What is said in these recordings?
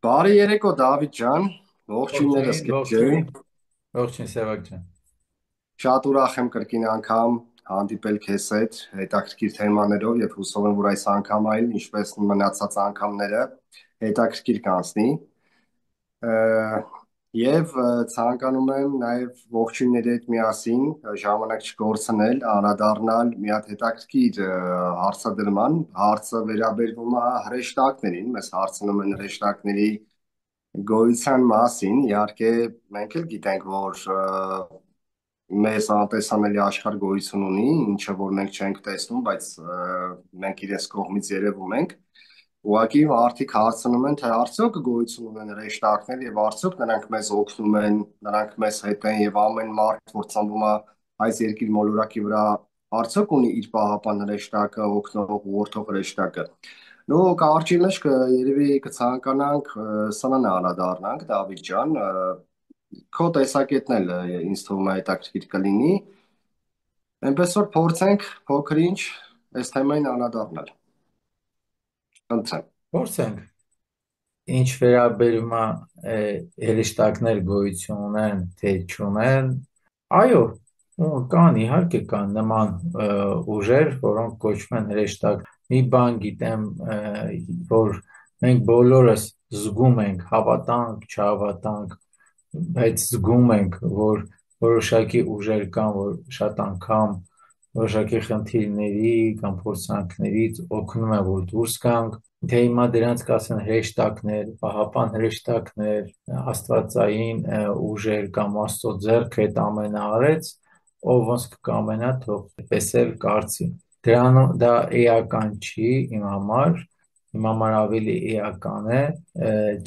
Բարի երեկո Դավիթ ջան, ողջույններս Ողջույն, կերջեյ։ ողջույն, ողջույն Սևակ ջան։ Շատ ուրախ եմ կրկին անգամ հանդիպել քեզ հետ հետաքրքիր թեմաներով եւ հուսով եմ, որ այս անգամ այլ, ինչպես մնացած անգամները, հետաքրքիր կանցնի։ Ա, Եվ ցանկանում եմ նաև ողջույնների հետ միասին ժամանակ չկորցնել, անդրադառնալ մի հատ հետաքրքիր հարցադրման, հարցը վերաբերվում է հրեշտակներին, մեզ հարցնում են հրեշտակների գոյության մասին, իհարկե մենք էլ գիտենք, որ մեզ անտեսանելի աշխարհ գոյություն ունի, ինչը որ մենք չենք տեսնում, բայց մենք իրենց կողմից երևում ենք։ Ուղղակի մարդիկ հարցնում են, թե արդյոք գոյություն ունեն հրեշտակներ եւ արդյոք նրանք մեզ օգնում են, նրանք մեզ հետ են եւ ամեն մարդ, որ ծնվում է այս երկիր մոլորակի վրա, արդյոք ունի իր պահապան հրեշտակը, օգնող, ուղղորդող հրեշտակը։ Ну, կարճի մեջ երևի կցանկանանք սնն անդրադառնանք, Դավիթ ջան, քո տեսակետն էլ ինձ թվում է հետաքրքիր կլինի։ Այնպես որ փորձենք փոքր-ինչ այս թեմային անդրադառնալ։ Ընթրեմ։ Փորձենք, ինչ վերաբերում է հրեշտակներ գոյություն ունեն, թե չունեն, այո, կան, իհարկե կան նման ուժեր, որոնք կոչվում են հրեշտակ։ Մի բան գիտեմ, որ մենք բոլորս զգում ենք, հավատանք, չհավատանք, բայց զգում ենք, որ որոշակի ուժեր կան, որ շատ անգամ որոշակի խնդիրների կամ փորձանքներից օգնում է, որ դուրս գանք, թե հիմա դրանց կասեն հրեշտակներ, պահապան հրեշտակներ, աստվածային ուժեր կամ Աստծո ձեռքը այդ ամենը արեց, ով ոնց կամենա թող տեսել կարծի։ Դա էական չի իմ համար ավելի էական է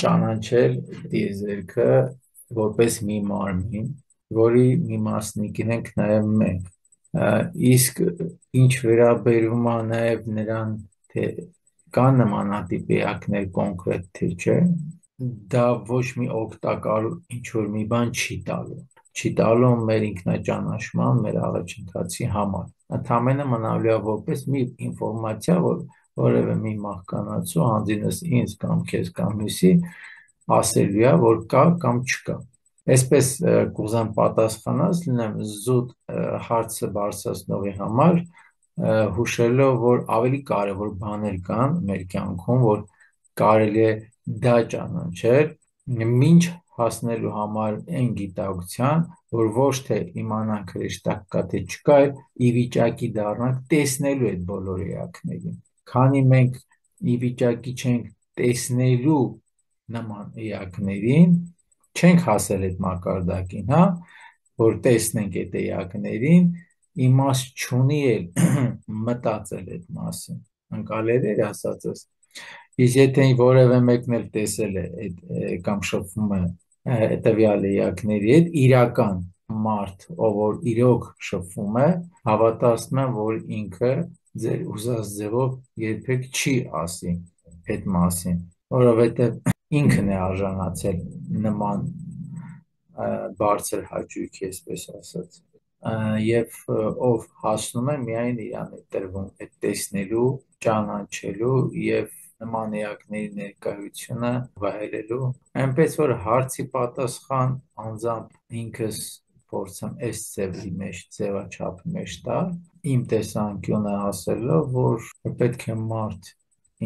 ճանաչել տիեզերքը որպես մի մարմին, որի մի մասնիկն ենք նաև մենք։ Իսկ ինչ վերաբերում է նաև նրան, թե կան նմանատիպ էակներ կոնկրետ թե չէ, դա ոչ մի օգտակար ինչ որ մի բան չի տալու։ Չի տալու մեր ինքնաճանաչման, մեր առաջընթացի համար։ Ընդհանրապես մնալու է որպես մի ինֆորմացիա, որ որևէ մի մահկանացու անձինս ինձ կամ քեզ կամ մյուսի ասելու է, որ կա կամ չկա։ Այսպես կուզեմ պատասխանած լինեմ զուտ հարցը բարձրացնողի համար, հուշելով, որ ավելի կարևոր բաներ կան մեր կյանքում, որ կարելի է դա ճանաչել, մինչ հասնելու համար այն գիտակցության, որ ոչ թե իմանանք հրեշտակ կա թե չկա, այլ ի վիճակի դառնանք տեսնելու այդ բոլոր էակներին։ Քանի մենք ի վիճակի չենք տեսնելու նման էակներին, չենք հասել այդ մակարդակին, հա, որ տեսնենք այդ էակներին, իմաստ չունի էլ մտածել այդ մասին։ Ընկալել էր ասածս։ Իսկ եթե որևէ մեկն էլ տեսել է այդ կամ շփվում է տվյալ էակների հետ, իրական մարդ, ով որ իրոք շփվում է, հավատացնում եմ, որ ինքը ձեր ուզած ձևով երբեք չի ասի այդ մասին, որովհետև ինքն է արժանացել նման բարձր հաճույքի, այսպես ասած, եւ ով հասնում է միայն իրան է տրվում այդ տեսնելու, ճանաչելու եւ նման էակների ներկայությունը վայելելու, այնպես որ հարցի պատասխան անձամբ ինքս փորձեմ այս ձևի մեջ, ձևաչափի մեջ տալ, իմ տեսանկյունը ասելով, որ պետք է մարդ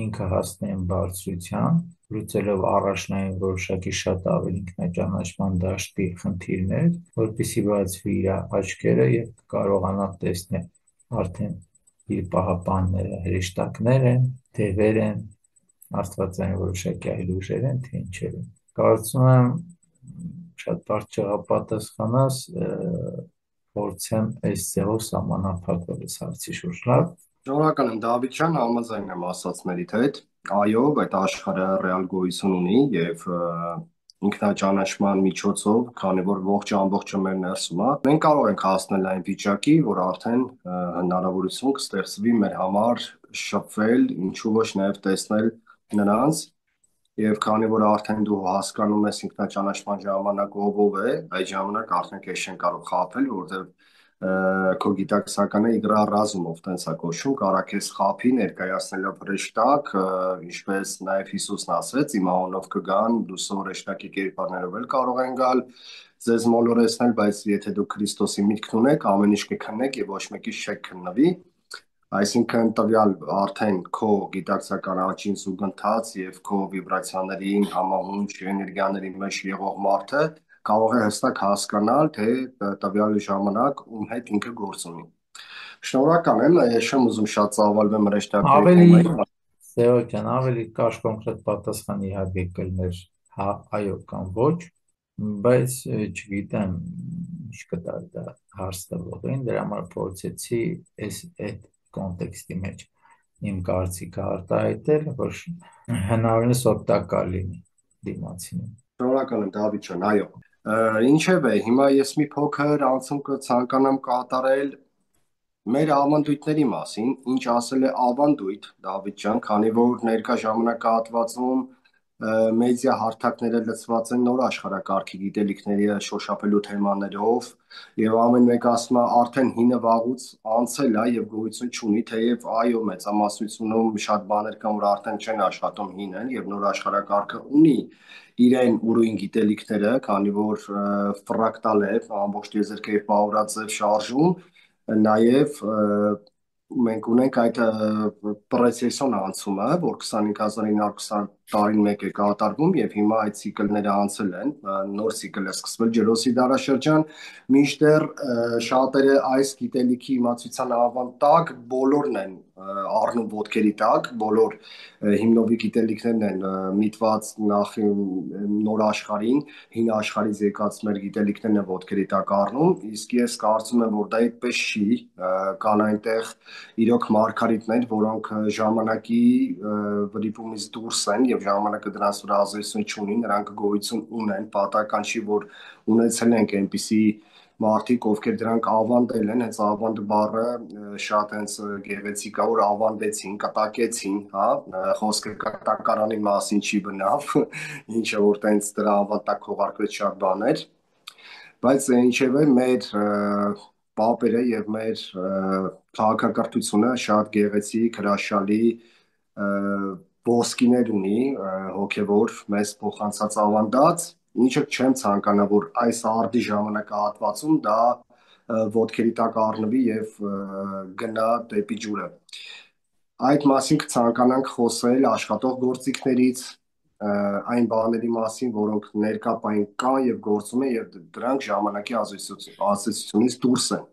ինքը հասնի այն բարձրության, լուծելով առաջնային որոշակի շատ ավելի ինքնաճանաչման դաշտի խնդիրներ, որպեսզի բացվի իր աչքերը եւ կարողանա տեսնել արդեն իր պահապանները, հրեշտակներ են, դևեր են, աստվածային որոշակի այլ ուժեր են, թե ինչեր են։ Կարծում եմ շատ բարդ չեղապատասխանած, փորձեմ այս ձևով սահմանափակվել այս հարցի շուրջ։ Լավ։ Շնորհակալ եմ Դավիթ ջան, համաձայն եմ ասացնելիդ հետ։ Այո, այդ աշխարհը ռեալ գոյություն ունի եւ ինքնաճանաչման միջոցով, քանի որ ողջ ամբողջը մեր ներսում է, մենք կարող ենք հասնել այն վիճակի, որ արդեն հնարավորություն կստեղծվի մեր համար շփվել, ինչու ոչ նաև տեսնել նրանց, եւ քանի որ արդեն դու հասկանում ես ինքնաճանաչման ժամանակ ով է, այդ ժամանակ արդեն քեզ չեն կարող խաբել, որովհետեւ քո գիտակցականը իգրա ռազումով տենց է կոչում, կարա քեզ խափի ներկայացնելով հրեշտակ, ինչպես նաև Հիսուսն ասեց, իմ անունով կգան, լույսով հրեշտակի կերպարներով էլ կարող են գալ ձեզ մոլորեցնել, բայց եթե դուք Քրիստոսի միտքն ունեք, ամեն ինչ կքննեք եւ ոչ մեկից չեք քննվի։ Այսինքն տվյալ արդեն քո գիտակցական աճին զուգընթաց եւ քո վիբրացիաներին համահունչ էներգիաների մեջ եղող մարդը կարող է հստակ հասկանալ, թե տվյալ ժամանակ ում հետ ինքը գործ ունի։ Շնորհակալ եմ, ես չեմ ուզում շատ ծավալվեմ հրեշտակների Ավելի թեմային։ Սեոկյան, ավելի կարճ կոնկրետ պատասխան իհարկե կլներ հա, այո կամ ոչ, բայց չգիտեմ ինչ կտա դա հարց տվողին, դրա համար փորձեցի այդ կոնտեքստի մեջ իմ կարծիքը արտահայտել, որ հնարավորինս օգտակար լինի դիմացին։ Շնորհակալ եմ Դավիթ ջան, այո։ Ինչևէ, հիմա ես մի փոքր անցում կցանկանամ կատարել մեր ավանդույթների մասին, ինչ ասել է ավանդույթ Դավիթ ջան, քանի որ ներկա ժամանակահատվածում մեդիա հարթակները լցված են նոր աշխարհակարգի գիտելիքների շոշափելու թեմաներով եւ ամեն մեկ ասում է արդեն հինը վաղուց անցել է եւ գոյություն չունի, թեև այո մեծամասնությունում շատ բաներ կան, որ արդեն չեն աշխատում հինն եւ նոր աշխարհակարգը ունի իրեն ուրույն գիտելիքները, քանի որ ֆրակտալ է, ամբողջ տիեզերքը եւ պարուրաձև շարժում, նաև մենք ունենք այդ պրեցեսիոն անցումը, որ 25920 տարին մեկ է կատարվում եւ հիմա այդ ցիկլները անցել են, նոր ցիկլ է սկսվել ջրոսի դարաշրջան, մինչդեռ շատերը այս գիտելիքի իմացության ավանդակ բոլորն են առնում ոտքերի տակ, բոլոր հիմնովի գիտելիքներն են միտված նախ նոր աշխարհին, հին աշխարհից եկած մեր գիտելիքներն են ոտքերի տակ առնում, իսկ ես կարծում եմ, որ դա այդպես չի, կան այնտեղ իրոք մարգարիտներ, որոնք ժամանակի վրիպումից դուրս են եւ ժամանակը դրանց վրա ազդեցություն չունի, նրանք գոյություն ունեն, պատահական չի, որ ունեցել ենք այնպիսի մարդիկ, ովքեր դրանք ավանդել են, հենց ավանդ բառը շատ հենց գեղեցիկ է, որ ավանդեցին, կտակեցին, հա, խոսքը կտակարանի մասին չի բնավ, ինչը որ տենց դրա ավանդակ քողարկվեց շատ բաներ, բայց ինչևէ մեր պապերը եւ մեր քաղաքակրթությունը շատ գեղեցիկ, հրաշալի ոսկիներ ունի, հոգևոր մեզ փոխանցած ավանդած, ինչը չեմ ցանկանա, որ այս արտի ժամանակահատվածում դա ոտքերի տակ առնվի եւ գնա դեպի ջուրը։ Այդ մասին կցանկանանք խոսել աշխատող գործիքներից, այն բաների մասին, որոնք ներկա պահին կան եւ գործում են եւ դրանք ժամանակի ազդեցությունից դուրս են։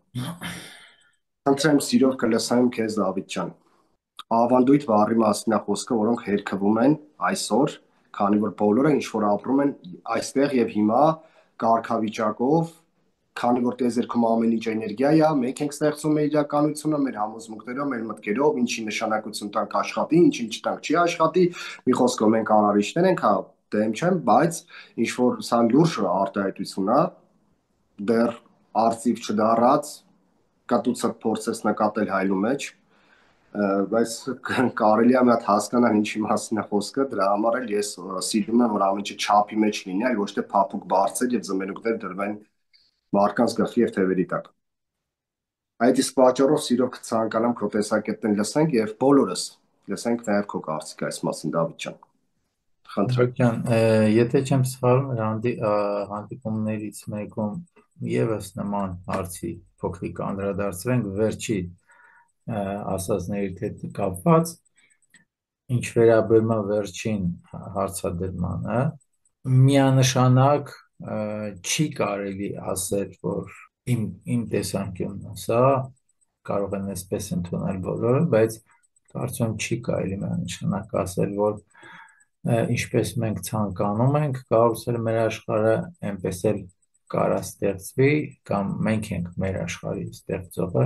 Խնդրեմ սիրով կլսեմ քեզ Դավիթ ջան։ Ավանդույթ բառի մասին է խոսքը, որոնք հերքվում են այսօր, քանի որ բոլորը ինչ որ ապրում են այստեղ եւ հիմա կարգավիճակով, քանի որ տեզերքում ամեն ինչ էներգիա է, մենք ենք ստեղծում մեր իրականությունը, մեր համոզմունքներով, մեր մտքերով, ինչի նշանակություն տանք աշխատի, ինչին չտանք չի աշխատի, մի խոսքով մենք անարիչներ ենք, հա, դեմ չեմ, բայց ինչ որ սա լուրջ արտահայտություն է, դեռ արծիվ չդառած, կատուցը փորձես նկատել հայլու մեջ, բայց կարելի է մի հատ հասկանալ ինչի մասին է խոսքը, դրա համար էլ ես սիրում եմ, որ ամեն ինչը չափի մեջ լինի, այլ ոչ թե փափուկ բարձր եւ զմերուկներ դրվեն մարդկանց գլխի եւ թևերի տակ։ Այդ իսկ պատճառով սիրով կցանկանամ քո տեսակետն լսենք եւ բոլորս լսենք նաեւ քո կարծիքը այս մասին Դավիթ ջան։ Խնդրեմ։ Սեոկյան, եթե չեմ սխալվում, հանդիպումներից մեկում եւս նման հարցի փոքրիկ անդրադարձրենք վերջի ասածների հետ կապված, ինչ վերաբերում է վերջին հարցադրմանը, միանշանակ չի կարելի ասել, որ իմ տեսանկյունն սա կարող են այսպես ընդունել բոլորը, բայց կարծում եմ չի կարելի միանշանակ ասել, որ ինչպես մենք ցանկանում ենք, կառուցել մեր աշխարհը, այնպես էլ կարա ստեղծվի, կամ մենք ենք մեր աշխարհի ստեղծողը,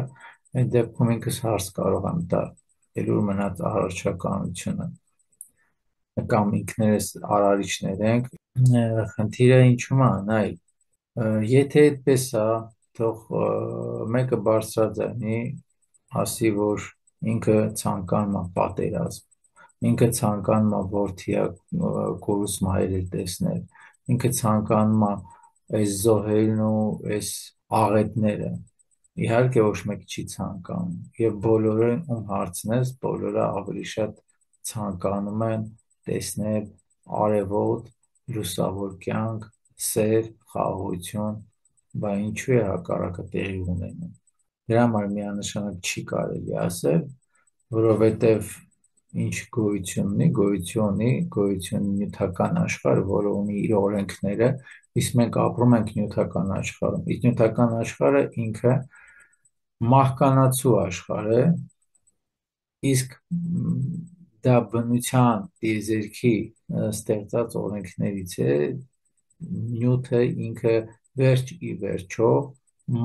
այդ դեպքում ինքս հարց կարող եմ տալ, ելուր մնաց առողջականությունը, կամ ինքներս արարիչներ ենք, խնդիրը ինչու՞մ է, նայ, եթե այդպես է, թող մեկը բարձրաձայնի, ասի, որ ինքը ցանկանում է պատերազմ, ինքը ցանկանում է որդիա կորուս մայրեր տեսնել, ինքը ցանկանում է այս զոհերն ու այս աղետները Իհարկե ոչ մեկ չի ցանկանում, եւ բոլորը ում հարցնես, բոլորը ավելի շատ ցանկանում են տեսնել արևոտ, լուսավոր կյանք, սեր, խաղաղություն, բա ինչու է հակառակը տեղի ունենում։ Դրա համար միանշանակ չի կարելի ասել, որովհետև ինչ գոյություն ունի նյութական աշխարհ, որը ունի իր օրենքները, իսկ մենք ապրում ենք նյութական աշխարհում։ Իսկ նյութական աշխարհը ինքը մահկանացու աշխարհ է, իսկ դա բնության տիեզերքի ստեղծած օրենքներից է, նյութը ինքը վերջ ի վերջո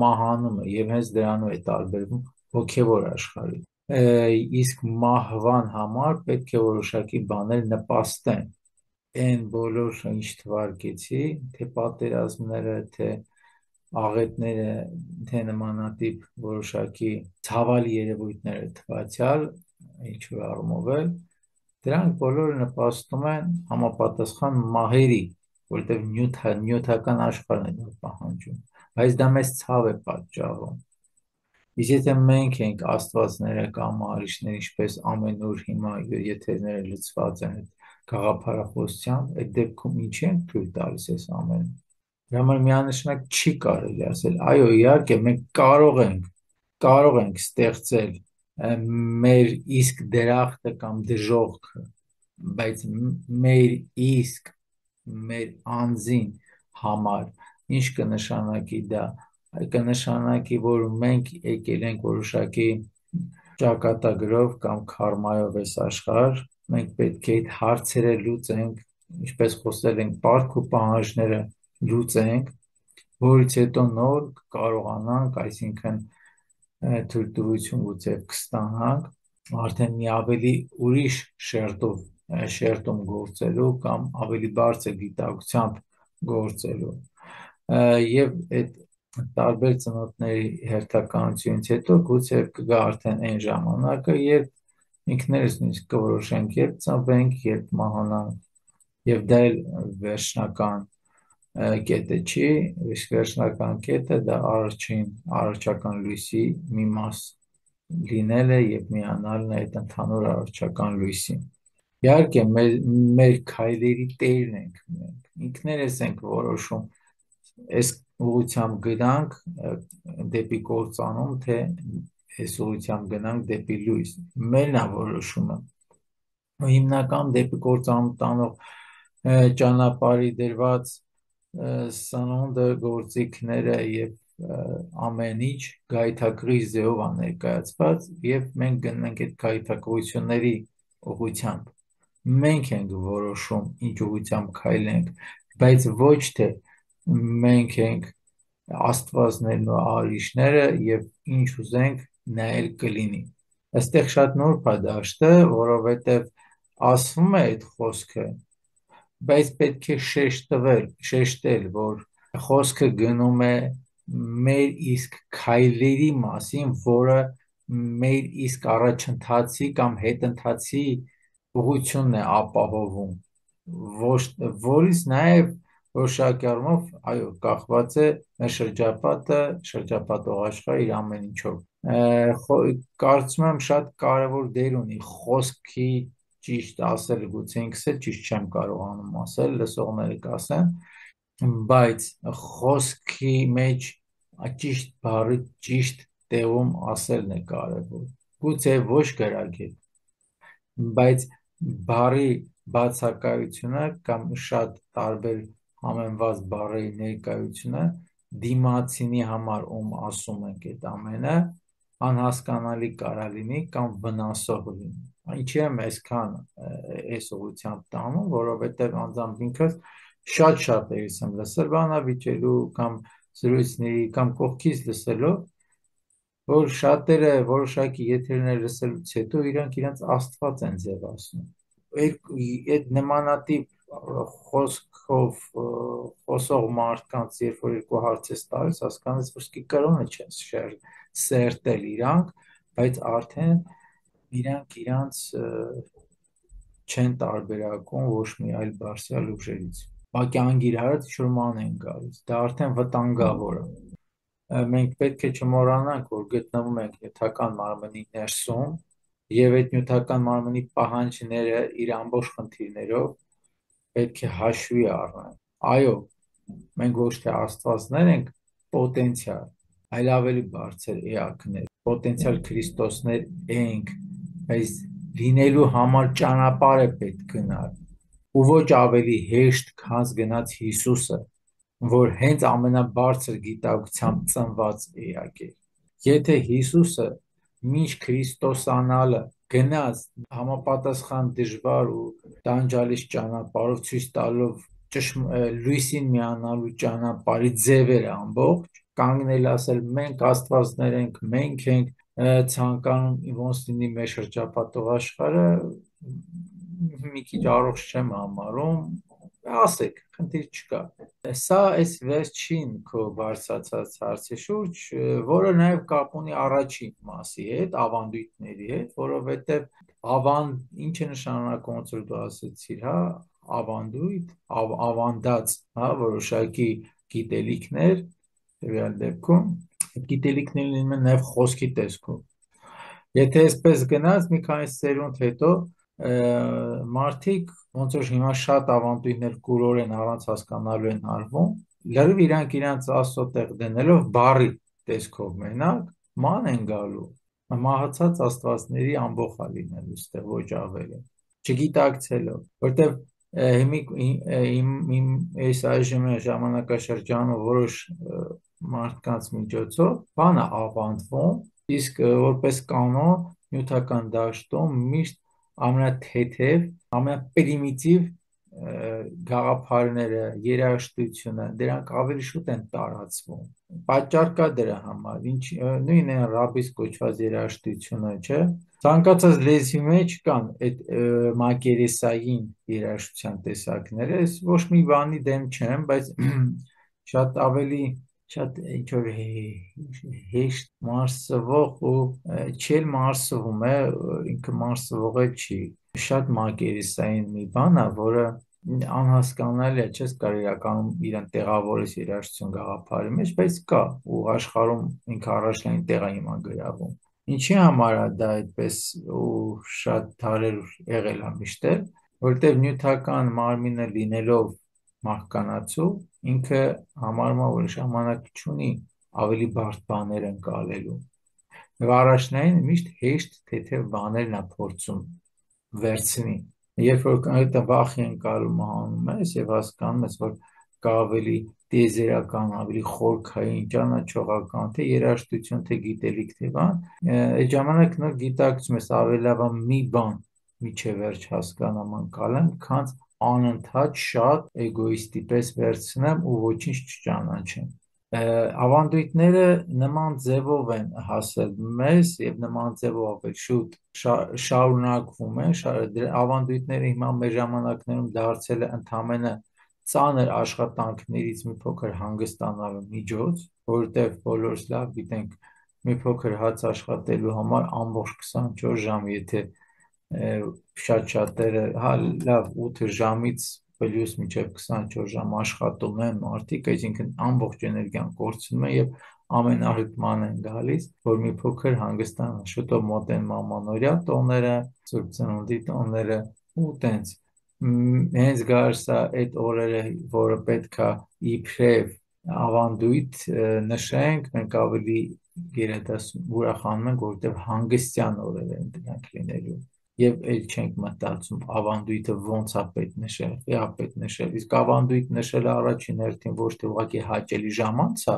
մահանում է եւ հենց դրանով է տարբերվում հոգեվոր աշխարհից։ Իսկ մահվան համար պետք է որոշակի բաներ նպաստեն։ Այն բոլոր ինչ թվարկեցի, թե պատերազմները, թե աղետները, թե նմանատիպ որոշակի ցավալի երևույթները թվացial, ինչ որ առումով էլ, դրանք բոլորը նպաստում են համապատասխան մահերի, որտեղ նյութական աշխարհն է դա պահանջում, բայց դա մեզ ցավ է պատճառում։ Իսկ եթե մենք ենք աստվածները կամ արիշները, ինչպես ամենուր հիմա եթերները լցված են գաղափարախոսությամբ, այդ դեպքում ինչի ենք թույլ տալիս այս ամենը։ Դրա համար միանշանակ չի կարելի ասել, այո, իհարկե մենք կարող ենք ստեղծել մեր իսկ դրախտը կամ դժողքը, բայց մեր անձին համար ինչ կնշանակի դա, կնշանակի, որ մենք եկել ենք որոշակի ճակատագրով կամ քարմայով այս աշխարհ, մենք պետք է այդ հարցերը լուծենք, ինչպես խոսել ենք, պարտք ու պահանջները լուծենք, որից հետո նոր կարողանանք, այսինքն թույլտվություն գուցե կստանանք արդեն մի ավելի ուրիշ շերտում գործելու կամ ավելի բարձր գիտակցությամբ գործելու եւ այդ տարբեր ծնոտների հերթականությունից հետո գուցե կգա արդեն այն ժամանակը, երբ ինքներս նույնիսկ կորոշենք, երբ ծնվենք, երբ մահանանք եւ դա էլ վերջնական կետը չի, իսկ վերջնական կետը դա արարչական լույսի մի մաս լինել է եւ միանալն է այդ ընդհանուր արարչական լույսին։ Իհարկե մեր քայլերի տերն ենք մենք, ինքներս ենք որոշում այս ուղղությամբ գնանք դեպի կործանում, թե այս ուղղությամբ գնանք դեպի լույս։ Մերն է որոշումը։ Հիմնական դեպի կործանում տանող ճանապարհի դրված սնունդը, գործիքները եւ ամեն ինչ գայթակղի ձևով է ներկայացված եւ մենք գնում ենք այդ գայթակղությունների ուղղությամբ։ Մենք ենք որոշում ինչ ուղղությամբ քայլենք, բայց ոչ թե մենք ենք աստվածներն ու արիշները եւ ինչ ուզենք նա էլ կլինի։ Այստեղ շատ նուրբ է դաշտը, որովհետեւ ասվում է այդ խոսքը, բայց պետք է շեշտել, որ խոսքը գնում է մեր իսկ քայլերի մասին, որը մեր իսկ առաջընթացի կամ հետընթացի ուղղությունն է ապահովում, որից նաև որոշակի առումով, այո, կախված է մեր շրջապատող աշխարհը իր ամեն ինչով։ Կարծում եմ շատ կարևոր դեր ունի խոսքի ճիշտ ասել, գուցե ինքս էլ ճիշտ չեմ կարողանում ասել, լսողները կասեն, բայց խոսքի մեջ ճիշտ բառը ճիշտ տեղում ասելն է կարևոր։ Գուցե ոչ գրագետ, բայց բառի բացակայությունը կամ շատ տարբեր համեմված բառերի ներկայությունը դիմացինի համար ում ասում ենք այդ ամենը անհասկանալի կարա լինի կամ վնասող լինի։ Ինչի եմ այսքան այս ուղղությամբ տանում, որովհետև անձամբ ինքս շատ եմ լսել բանավիճելու կամ զրույցների կամ կողքից լսելով, որ շատերը որոշակի եթերներ լսելուց հետո իրենց Աստված են ձևացնում։ Այդ նմանատիպ խոսքով խոսող մարդկանց, երբ որ երկու հարց ես տալիս, հասկանես, որ սկի կրոնը չեն սերտել իրանք, բայց արդեն իրանք իրանց չեն տարբերակում ոչ մի այլ բարձրյալ ուժերից։ Բակի անգիր հարած ինչ որ ման են գալիս, դա արդեն վտանգավոր է։ մենք պետք է չմոռանանք, որ գտնվում ենք նյութական մարմնի ներսում եւ այդ նյութական մարմնի պահանջները իր ամբողջ խնդիրներով պետք է հաշվի առնեն։ Այո, մենք ոչ թե աստվածներ ենք, պոտենցիալ, այլ ավելի բարձր էակներ, պոտենցիալ Քրիստոսներ ենք, բայց լինելու համար ճանապարհ է պետք գնալ, ու ոչ ավելի հեշտ, քան գնաց Հիսուսը, որ հենց ամենաբարձր գիտակցությամբ ծնված էակ է։ Եթե Հիսուսը մինչ Քրիստոսանալը գնաց համապատասխան դժվար ու տանջալից ճանապարհով ցույց տալով լույսին միանալու ճանապարհի ձևերը ամբողջ, կանգնել ասել մենք աստվածներ ենք, մենք ենք ցանկանում ոնց լինի մեր շրջապատող աշխարհը, մի քիչ առողջ չեմ համարում, ասեք, խնդիր չկա։ Սա այս վերջին քո բարձրացած հարցի շուրջ, որը նաև կապ ունի առաջին մասի հետ, ավանդույթների հետ, որովհետև ինչ է նշանակում, ոնց որ դու ասեցիր, հա, ավանդույթ, ավանդած, հա, որոշակի գիտելիքներ, տվյալ դեպքում գիտելիքները լինում են նաև խոսքի տեսքով։ Եթե այսպես գնաց, մի քանի սերունդ հետո մարդիկ ոնց որ հիմա շատ ավանդույթներ կուրորեն առանց հասկանալու են արվում, լրիվ իրանք աստծո տեղ դնելով բառի տեսքով մենակ ման են գալու, մահացած աստվածների ամբոխ է լինելու ստեղ, ոչ ավելի, չգիտակցելով, որտեվ այս այժմ ժամանակաշրջանում որոշ մարդկանց միջոցով բանը ավանդվում, իսկ որպես կանոն նյութական դաշտում միշտ ամենաթեթև, ամենապրիմիտիվ գաղափարները, երաժշտությունը, դրանք ավելի շուտ են տարածվում։ Պատճառ կա դրա համար, նույն այն ռաբիս կոչված երաժշտությունը, չէ՞։ Ցանկացած լեզվի մեջ կան այդ մակերեսային երաժշտության տեսակները, ես ոչ մի բանի դեմ չեմ, բայց շատ ավելի շատ ինչ-որ հեշտ մարսվող ու չել մարսվում է, ինքը մարսվող է չի, շատ մակերեսային մի բան է, որը անհասկանալի է, չես կարող իրականում իրեն տեղավորես երաժշտություն գաղափարի մեջ, բայց կա ու աշխարհում ինքը առաջնային տեղ է հիմա գրավում։ Ինչի համար է դա այդպես ու շատ դարեր եղել է միշտել, որտեղ նյութական մարմինը լինելով մահկանացու, ինքը համարում է, որ ժամանակ չունի ավելի բարդ բաներ ընկալելու։ Եվ առաջնային միշտ հեշտ թեթև բաներն է փորձում վերցնի։ Երբ որ այդ վախի ընկալումը հանում ես եւ հասկանում ես, որ կա ավելի տիեզերական, ավելի խորքային, ճանաչողական, թե երաժշտություն, թե գիտելիք, թե բան, այդ ժամանակ նոր գիտակցում ես ավելի լավ մի բան միջև վերջ հասկանամ անցալեմ, քան անընդհատ շատ էգոիստի պես վերցնեմ ու ոչինչ չճանաչեմ։ Ավանդույթները նման ձևով են հասել մեզ եւ նման ձևով ավելի շուտ շարունակվում են, ավանդույթները հիմա մեր ժամանակներում դարձել է ընդամենը ծանր աշխատանքներից մի փոքր հանգստանալու միջոց, որովհետեւ բոլորս լավ գիտենք մի փոքր հաց աշխատելու համար ամբողջ 24 ժամ, եթե շատ շատերը, հա, լավ 8 ժամից պլյուս մինչև 24 ժամ աշխատում են մարդիկ, այսինքն ամբողջ էներգիան կորցնում են եւ ամենահրկման են գալիս, որ մի փոքր հանգստանան, շուտով մոտ են մանմանորյա տոները, Սուրբ Ծնունդի տոները ու տենց հենց գալիս է այդ օրերը, որը պետքա իբրև ավանդույթ նշենք, մենք ավելի ուրախանում ենք, որովհետև հանգստյան օրեր են դրանք լինելու եւ այլ չենք մտածում ավանդույթը ոնց է պետք նշել, է պետք նշել, իսկ ավանդույթ նշելը առաջին հերթին ոչ թե ուղղակի հաճելի ժամանց է,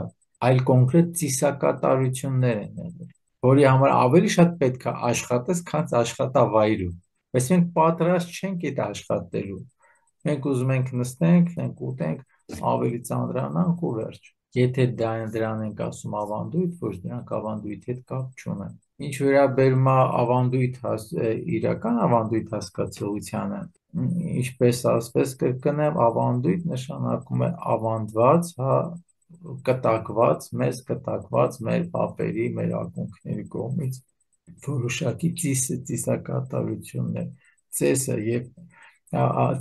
այլ կոնկրետ ծիսակատարություններ են եղել, որի համար ավելի շատ պետք է աշխատես, քան աշխատավայրում, բայց մենք պատրաստ չենք այդ աշխատելու, մենք ուզում ենք նստենք, մենք ուտենք, ավելի ծանրանանք ու վերջ։ Եթե դրան ենք ասում ավանդույթ, ոչ դրանք ավանդույթի հետ կապ չունեն։ Ինչ վերաբերում է ավանդույթ իրական ավանդույթ հասկացողությանը, ինչպես ասպես կրկնեմ, ավանդույթ նշանակում է ավանդված, հա, կտակված, մեզ կտակված մեր պապերի, մեր ակունքների կողմից որոշակի ծիսակատարություններ, ծեսը եւ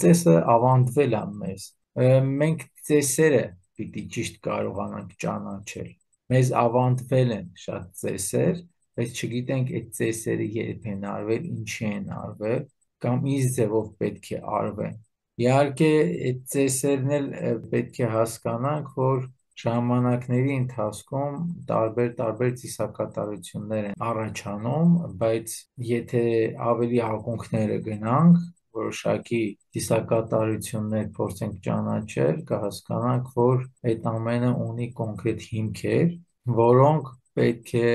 ծեսը ավանդվել է մեզ։ Մենք ծեսերը պիտի ճիշտ կարողանանք ճանաչել։ մեզ ավանդվել են շատ ծեսեր, բայց չգիտենք այդ ծեսերը երբ են արվել, ինչի են արվել, կամ ինչ ձևով պետք է արվեն։ Իհարկե, այդ ծեսերն էլ պետք է հասկանանք, որ ժամանակների ընթացքում տարբեր ծիսակատարություններ են առաջանում, բայց եթե ավելի ակունքները գնանք, որոշակի ծիսակատարություններ փորձենք ճանաչել, կհասկանանք, որ այդ ամենը ունի կոնկրետ հիմքեր, որոնք պետք է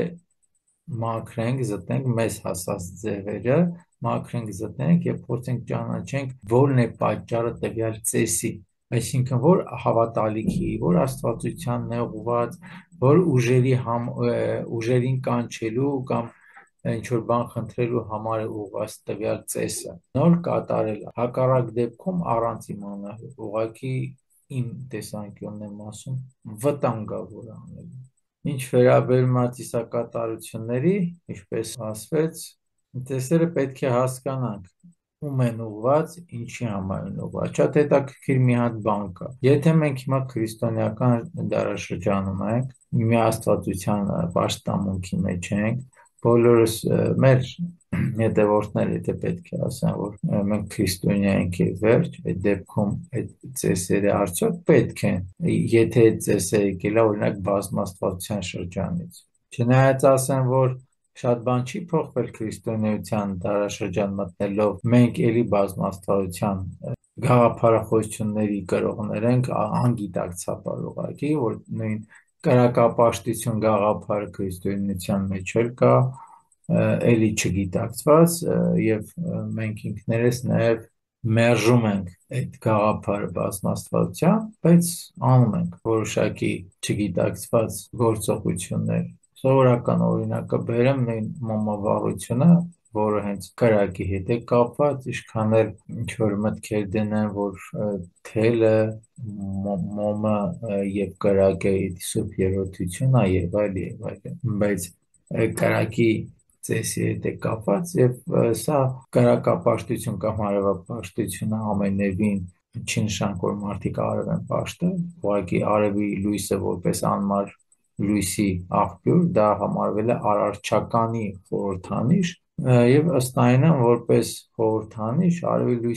մաքրենք, զտենք մեզ հասած ձևերը, մաքրենք, զտենք եւ փորձենք ճանաչենք որն է պատճառը տվյալ ծեսի, այսինքն որ հավատալիքի, որ աստվածությանն է ուղղված, որ ուժերին կանչելու կամ ինչ որ բան խնդրելու համար է ուղղված տվյալ ծեսը, նոր կատարելը, հակառակ դեպքում առանց իմանալու, ուղղակի իմ տեսանկյունն եմ ասում, վտանգավոր է անելու։ Ինչ վերաբերում է ծիսակատարությունների, ինչպես ասվեց, ծեսերը պետք է հասկանանք ում են ուղղված, ինչի համար են ուղղված։ Շատ հետաքրքիր մի հատ բան կա։ Եթե մենք հիմա քրիստոնեական դարաշրջանում ենք, մի աստվածության պաշտամունքի մեջ ենք, բոլորս մեր հետևորդները, եթե պետք է ասեմ, որ մենք քրիստոնյա ենք եւ վերջ, այդ դեպքում այդ ծեսերը արդյոք պետք են, եթե այդ ծեսերը եկել է օրինակ բազմաստվածության շրջանից։ Չնայած ասեմ, որ շատ բան չի փոխվել քրիստոնեության դարաշրջան մտնելով, մենք էլի բազմաստվածության գաղափարախոսությունների կրողներ ենք, անգիտակցաբար ուղղակի, որ նույն կրակապաշտություն գաղափարը քրիստոնեության մեջ էլ կա, էլի չգիտակցված եւ մենք ինքներս նաեւ մերժում ենք այդ գաղափարը բազմաստվածության, բայց անում ենք որոշակի չգիտակցված գործողություններ։ Սովորական օրինակը բերեմ նույն մոմավառությունը, որը հենց կրակի հետ է կապված, ինչքան էլ ինչ որ մտքեր դնեն, որ թելը, մոմը եւ կրակը Սուրբ Երրորդությունն է եւ այլն, բայց կրակի ծեսի հետ է կապված եւ սա կրակապաշտություն կամ հարևապաշտությունը ամենևին չի նշանակում, որ մարդիկ արև են պաշտել, ուղղակի արևի լույսը որպես անմար լույսի աղբյուր, դա համարվել է արարչականի խորհրդանիշ եւ ըստ այնը որպես խորհրդանիշ արևի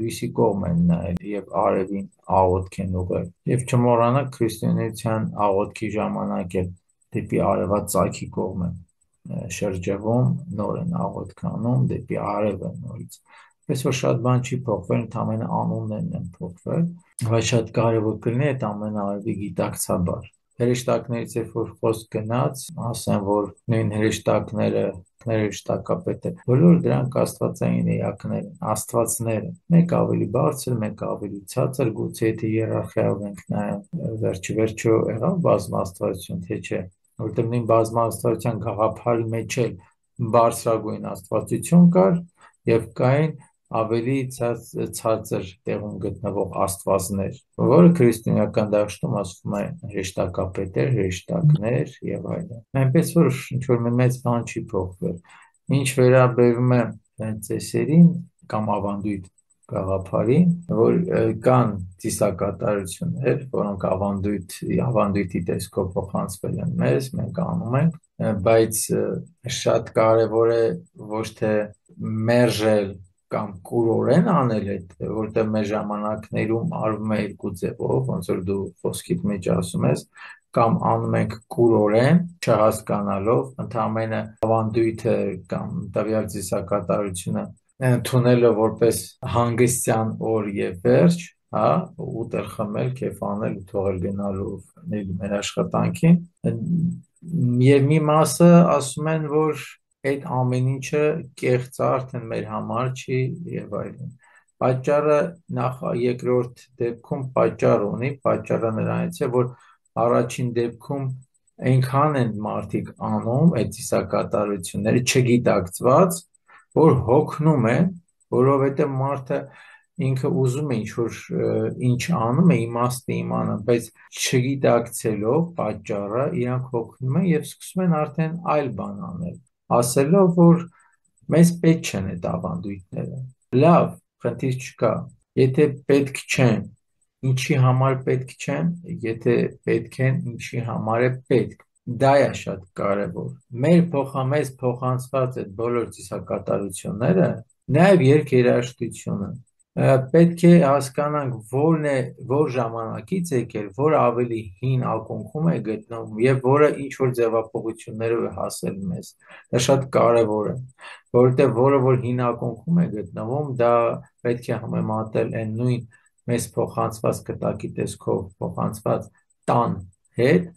լույսի կողմ են նայել եւ արևին աղոթք են ուղղել եւ չմոռանաք քրիստոնեության աղոթքի ժամանակ էլ դեպի արևածագի կողմ են շրջվում, նոր են աղոթք անում դեպի արևը նորից։ Այսօր շատ բան չի փոխվել, ընդամենը անուններն են փոխվել, բայց շատ կարևոր կլինի այդ ամենը արվի գիտակցաբար։ Հրեշտակներից երբ որ խոսք գնաց, ասեմ, որ նույն հրեշտակները, հրեշտակապետը, բոլոր դրանք աստվածային էակներ են, աստվածներ են, մեկ ավելի բարձր, մեկ ավելի ցածր, գուցե եթե հիերարխիայով ենք նայում, վերջիվերջո եղավ բազմաստվածություն, թե չէ, որտեղ նույն բազմաստվածության գաղափարի մեջ էլ բարձրագույն աստվածություն կար եւ կային ավելի ցածր տեղում գտնվող աստվածներ, որը քրիստոնեական դաշտում ասվում է հրեշտակապետեր, հրեշտակներ եւ այլն։ Այնպես որ ինչ որ մեծ բան չի փոխվել։ Ինչ վերաբերում է ծեսերին կամ ավանդույթ գաղափարին, որ կան ծիսակատարություններ, որոնք ավանդույթի տեսքով փոխանցվել են մեզ, մենք անում ենք, բայց շատ կարևոր է ոչ թե մերժել կամ կուրորեն անել այդ, որտեղ մեր ժամանակներում արվում է երկու ձևով, ոնց որ դու խոսքիդ մեջ ասում ես, կամ անում ենք կուրորեն, չհասկանալով, ընդամենը ավանդույթը կամ տվյալ ծիսակատարությունը ընդունելով որպես հանգստյան օր եւ վերջ, հա, ուտել, խմել, քեֆ անել ու թողել գնալու մեր աշխատանքին, եւ մի մասը ասում են, որ այդ ամեն ինչը կեղծ է արդեն մեր համար չի եւ այլն։ Պատճառը երկրորդ դեպքում պատճառ ունի, պատճառը նրանից է, որ առաջին դեպքում այնքան են մարդիկ անում այդ ծիսակատարությունները չգիտակցված, որ հոգնում են, որովհետեւ մարդը ինքը ուզում է ինչ անում է իմաստը իմանալ, բայց չգիտակցելով պատճառը իրանք հոգնում են եւ սկսում են արդեն այլ բան անել, ասելով որ մեզ պետք չեն այդ ավանդույթները։ Լավ, խնդիր չկա։ Եթե պետք չեն, ինչի համար պետք չեն, եթե պետք են, ինչի համար է պետք։ Դա է շատ կարևոր։ Մեզ փոխանցված այդ բոլոր ծիսակատարությունները, նաև երգերաշտությունը, պետք է հասկանանք որ ժամանակից եկել, որ ավելի հին ակունքում է գտնվում եւ որը ինչ որ ձևափոխություններով է հասել մեզ։ Դա շատ կարևոր է, որովհետեւ որը որ հին ակունքում է գտնվում, դա պետք է համեմատել այն նույն մեզ փոխանցված կտակի տեսքով փոխանցված տան հետ,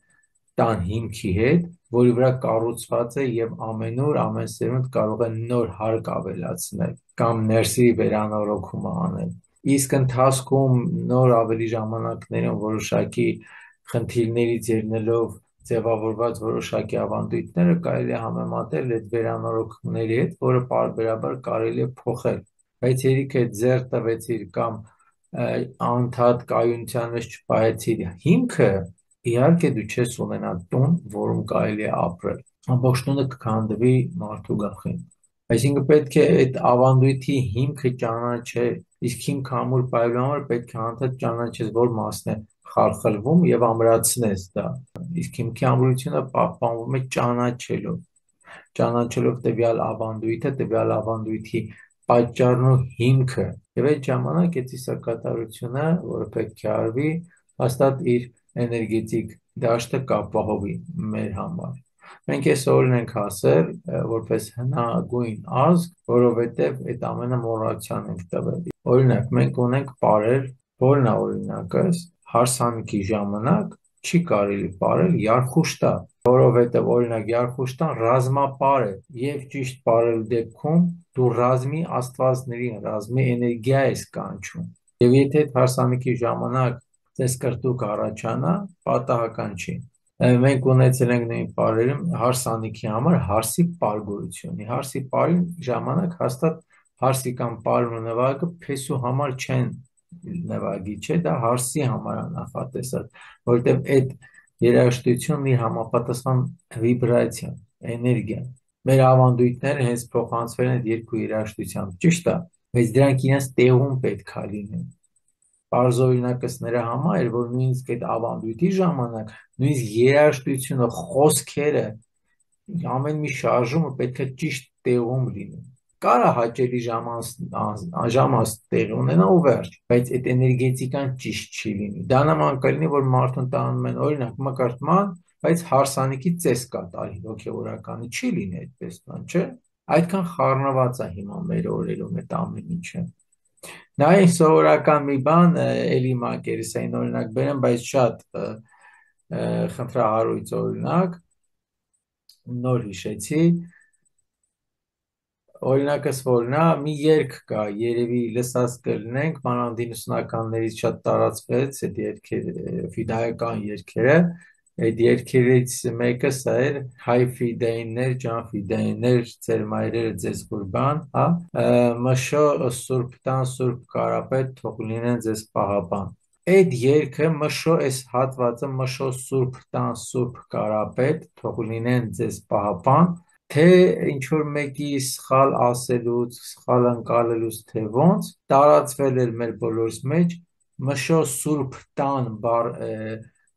տան հիմքի հետ, որի վրա կառուցված է եւ ամենուր ամեն սերունդ կարող է նոր հարկ ավելացնել կամ ներսի վերանորոգում անել։ Իսկ ընթացքում նոր ավելի ժամանակներում որոշակի խնդիրներից ելնելով ձևավորված որոշակի ավանդույթները կարելի է համեմատել այդ վերանորոգումների հետ, որը պարբերաբար կարելի է փոխել, բայց երիք է ձեռ տվեցիր կամ անդադ կայունության մեջ չպահեցիր հիմքը, իհարկե դու չես ունենա տուն, որում կարելի է ապրել։ Ամբողջ տունը կքանդվի մարդու գլխին։ Այսինքն պետք է այդ ավանդույթի հիմքը ճանաչել, իսկ հիմքը ամուր պահելու համար պետք է անդադ ճանաչես, որ մասն է խարխլվում եւ ամրացնես դա։ Իսկ հիմքի ամրությունը պահպանվում է ճանաչելով տվյալ ավանդույթը, տվյալ ավանդույթի պատճառն ու հիմքը։ Եվ այդ ժամանակ այդ ծիսակատարությունը, որը պետք է արվի, հաստատ իր էներգետիկ դաշտը կապահովի մեր համար։ Մենք այս օրն ենք հասել որպես հնագույն ազգ, որովհետև այդ ամենը մոռացության ենք տվել։ Օրինակ, մենք ունենք պարեր, որն է օրինակս, հարսանիքի ժամանակ չի կարելի պարել Յարխուշտա, որովհետև օրինակ Յարխուշտան ռազմապար է եւ ճիշտ պարելու դեպքում դու ռազմի աստվածներին, ռազմի էներգիա ես կանչում։ Եվ եթե այդ հարսանիքի ժամանակ ձեզ կրտուկ առաջանա, պատահական չի։ Մենք ունեցել ենք նույն պարերում հարսանիքի համար հարսի պարգևություն։ Հարսի պարի ժամանակ հաստատ հարսի կամ պարն ու նվագը փեսու համար չեն նվագի, չէ, դա հարսի համար է նախատեսած, որովհետև այդ երաժշտությունն իր համապատասխան վիբրացիա, էներգիա։ Մեր ավանդույթները հենց փոխանցվել են երկու երաժշտությամբ, ճիշտ է, բայց դրանք իրենց տեղում պետք է լինեն։ Պարզօրինակս նրա համար, որ նույնիսկ այդ ավանդույթի ժամանակ, նույնիսկ երաժշտությունը, խոսքերը, ամեն մի շարժումը պետք է ճիշտ տեղում լինի։ Կարա հաճելի ժամանց տեղի ունենա ու վերջ, բայց այդ էներգետիկան ճիշտ չի լինի։ Դա նման կլինի, որ մարդուն տանում են օրինակ մկրտման, բայց հարսանիքի ծես կատարի հոգևորականի չի լինի այդպես բան, չէ։ Այդքան խառնված է հիմա մեր օրերում այդ ամեն ինչը։ Նայ սովորական մի բան, էլի մակերեսային օրինակ բերեմ, բայց շատ խնդրահարույց օրինակ, նոր հիշեցի, օրինակս որն է, մի երգ կա, երևի լսած կլինենք, մանավանդ 90-ականներից շատ տարածվեց այդ երգերը, ֆիդայական երգերը, այդ երգերից մեկը սա էր հայ ֆիդայիններ, ջան ֆիդայիններ, ձեր մայրերը ձեզ qurban, հա, մշո սուրբ տան սուրբ կարապետ թող լինեն ձեզ պահապան։ Այդ երգը մշո այս հատվածը մշո սուրբ տան սուրբ կարապետ թող լինեն ձեզ պահապան, թե ինչ որ մեկի սխալ ասելուց, սխալ ընկալելուց, թե ոնց տարածվել էր մեր բոլորիս մեջ մշո սուրբ տան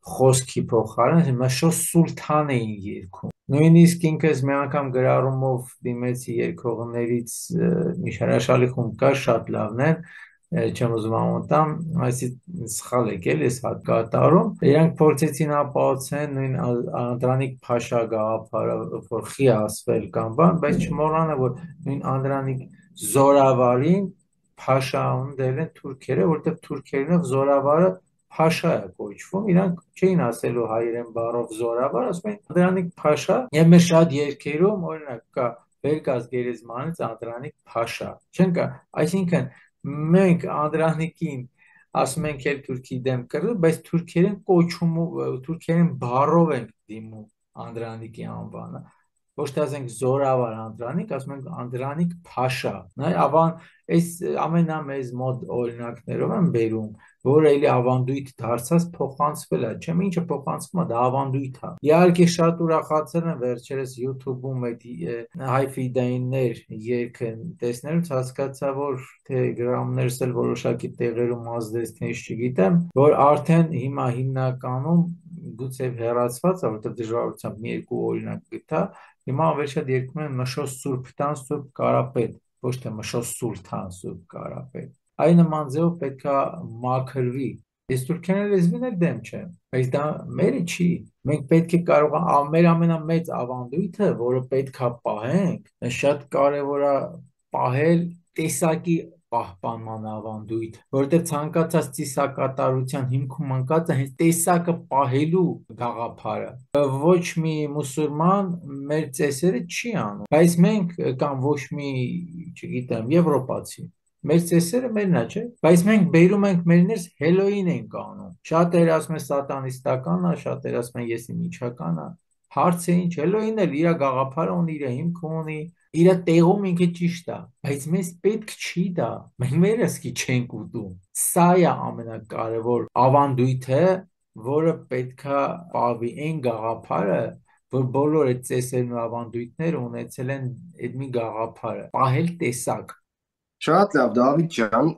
խոսքի փոխարեն մշո սուլթան էին երգում։ Նույնիսկ ինքս մի անգամ գրառումով դիմեցի երգողներից մի հրաշալի խումբ կար, շատ լավն են, չեմ ուզում ամոթամ, այսի սխալ եկել ես հատկատարում, իրանք փորձեցին ապահովեն նույն Անդրանիկ Փաշա գաղափարը, որ խի ասվել կամ բան, բայց չմոռանա, որ նույն Անդրանիկ Զորավարին Փաշա դել են թուրքերը, որտեղ թուրքերենով Զորավարը Փաշա է կոչվում, իրանք չէին ասելու հայերեն բառով Զորավար, ասում էին Անդրանիկ Փաշա, եւ մեր շատ երգերում օրինակ կա Վերգաս գերեզմանից Անդրանիկ Փաշա, չեն կա, այսինքն մենք Անդրանիկին ասում ենք էլ թուրքի դեմ կռիվ, բայց թուրքերեն բառով ենք դիմում Անդրանիկի անվանը, ոչ թե ասենք Զորավար Անդրանիկ, ասում ենք Անդրանիկ Փաշա։ Նայ ավան այս ամենամեծ մոտ օրինակներով եմ բերում, որը էլի ավանդույթ դարձած փոխանցվել է, չէ՞, ինչը փոխանցվում է, դա ավանդույթ է։ Իհարկե շատ ուրախացել եմ վերջերս YouTube-ում այդ հայ ֆիդայիններ երգը տեսնելուց հասկացա, որ Telegram-ներս էլ որոշակի տեղերում ազդեցնից չգիտեմ, որ արդեն հիմա հիմնականում գուցե հեռացված է, որտեղ դժվարությամբ մի երկու օրինակ գտա, հիմա անվերջատ երգում են Մշո Սուրբտան Սուրբ Կարապետ, ոչ թե Մշո Սուրթան Սուրբ Կարապետ։ Այն նման ձևով պետքա մաքրվի։ Ես թուրքերեն լեզվին էլ դեմ չեմ, բայց դա մերը չի։ Մենք պետք է կարող մեր ամենամեծ ավանդույթը, որը պետքա պահենք, շատ կարևոր է պահել տեսակի պահպանման ավանդույթ, որտեղ ցանկացած ծիսակատարության հիմքում ընկած է հենց տեսակը պահելու գաղափարը։ Ոչ մի մուսուլման մեր ծեսերը չի անում, բայց մենք կամ ոչ մի, չգիտեմ, եվրոպացի մեր ծեսերը մերն է, չէ՞, բայց մենք բերում ենք մերներս Հելոին ենք անում։ Շատերը ասում են սատանիստական է, շատերը ասում են եսի միջական է։ Հարցը ինչ, Հելոին էլ իր գաղափարը ունի, իր հիմքը ունի, իր տեղում ինքը ճիշտ է, բայց մեզ պետք չի դա։ Մենք մեր ասկի չենք ուտում։ Սա է ամենակարևոր ավանդույթը, որը պետքա պահվի այն գաղափարը, որ բոլոր այդ ծեսերն ու ավանդույթները ունեցել են այդ մի գաղափարը՝ պահել տեսակ։ Շատ լավ, Դավիթ ջան,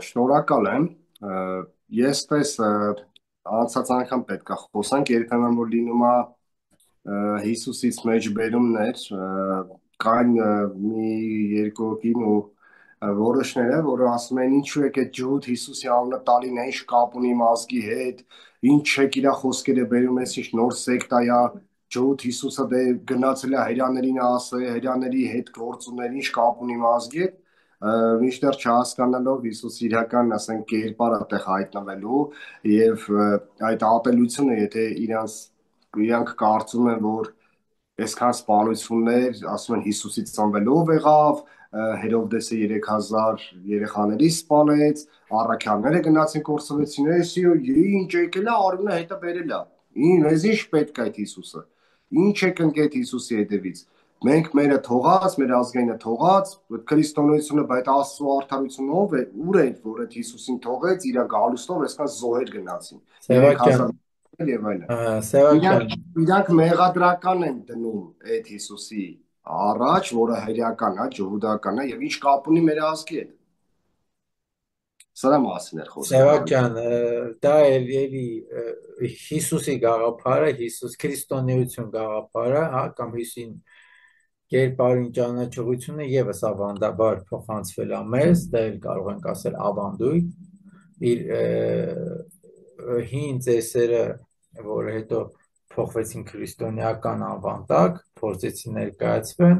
շնորհակալ եմ։ Ես անցած անգամ պետք է խոսանք, երբեմն որ լինում է Հիսուսից մեջբերումներ, կան մի երկու կին ու որոշները, որը ասում են ինչու եք այդ ջհուդ Հիսուսի անունը տալին, ինչ կապ ունի մազգի հետ, ինչ եք իր խոսքերը բերում ես, ինչ նոր սեկտա է, ջհուդ Հիսուսը դե գնացել է հрьяաներին ասել, հрьяաների հետ գործուներ, ինչ կապ ունի մազգի հետ, միշտեր չհասկանալով Հիսուս իրական, ասենք, կերպարը տեղ հայտնվելու եւ այդ ապելությունը, եթե իրանք կարծում են, որ այսքան սպանություններ, ասում են Հիսուսից ծնվելով եղավ, Հերովդեսը 3000 երեխաների սպանեց, առաքյալները գնացին կորսվեցին, էսի ինչ եկել է, արյունը հետը բերել է։ Ինձ ինչ պետք է այդ Հիսուսը։ Ինչ եք ընկել Հիսուսի հետևից։ Մենք մերը թողած, մեր ազգայինը թողած, քրիստոնեությունը, բայց Աստծո արդարությունը ով է, ուր է, որ այդ Հիսուսին թողեց, իր գալուստով այսքան զոհեր գնացին։ 3000 եւ այլն։ Սևակյան, Իրանք մեղադրական են դնում այդ Հիսուսի առաջ, որը հրեական է, ջհուդական է եւ ինչ կապ ունի մեր ազգի հետ։ Սրա մասին էր խոսքը։ Սևակյան, դա էլի Հիսուսի գաղափարը, Հիսուս քրիստոնեություն գաղափարը, հա, կամ Հիսուսին կերպարին ճանաչողությունը եւս ավանդաբար փոխանցվել է մեզ, դա էլ կարող ենք ասել ավանդույթ, իր հին ծեսերը, որը հետո փոխվեցին քրիստոնեական ավանդակ, փորձեցին ներկայացվել,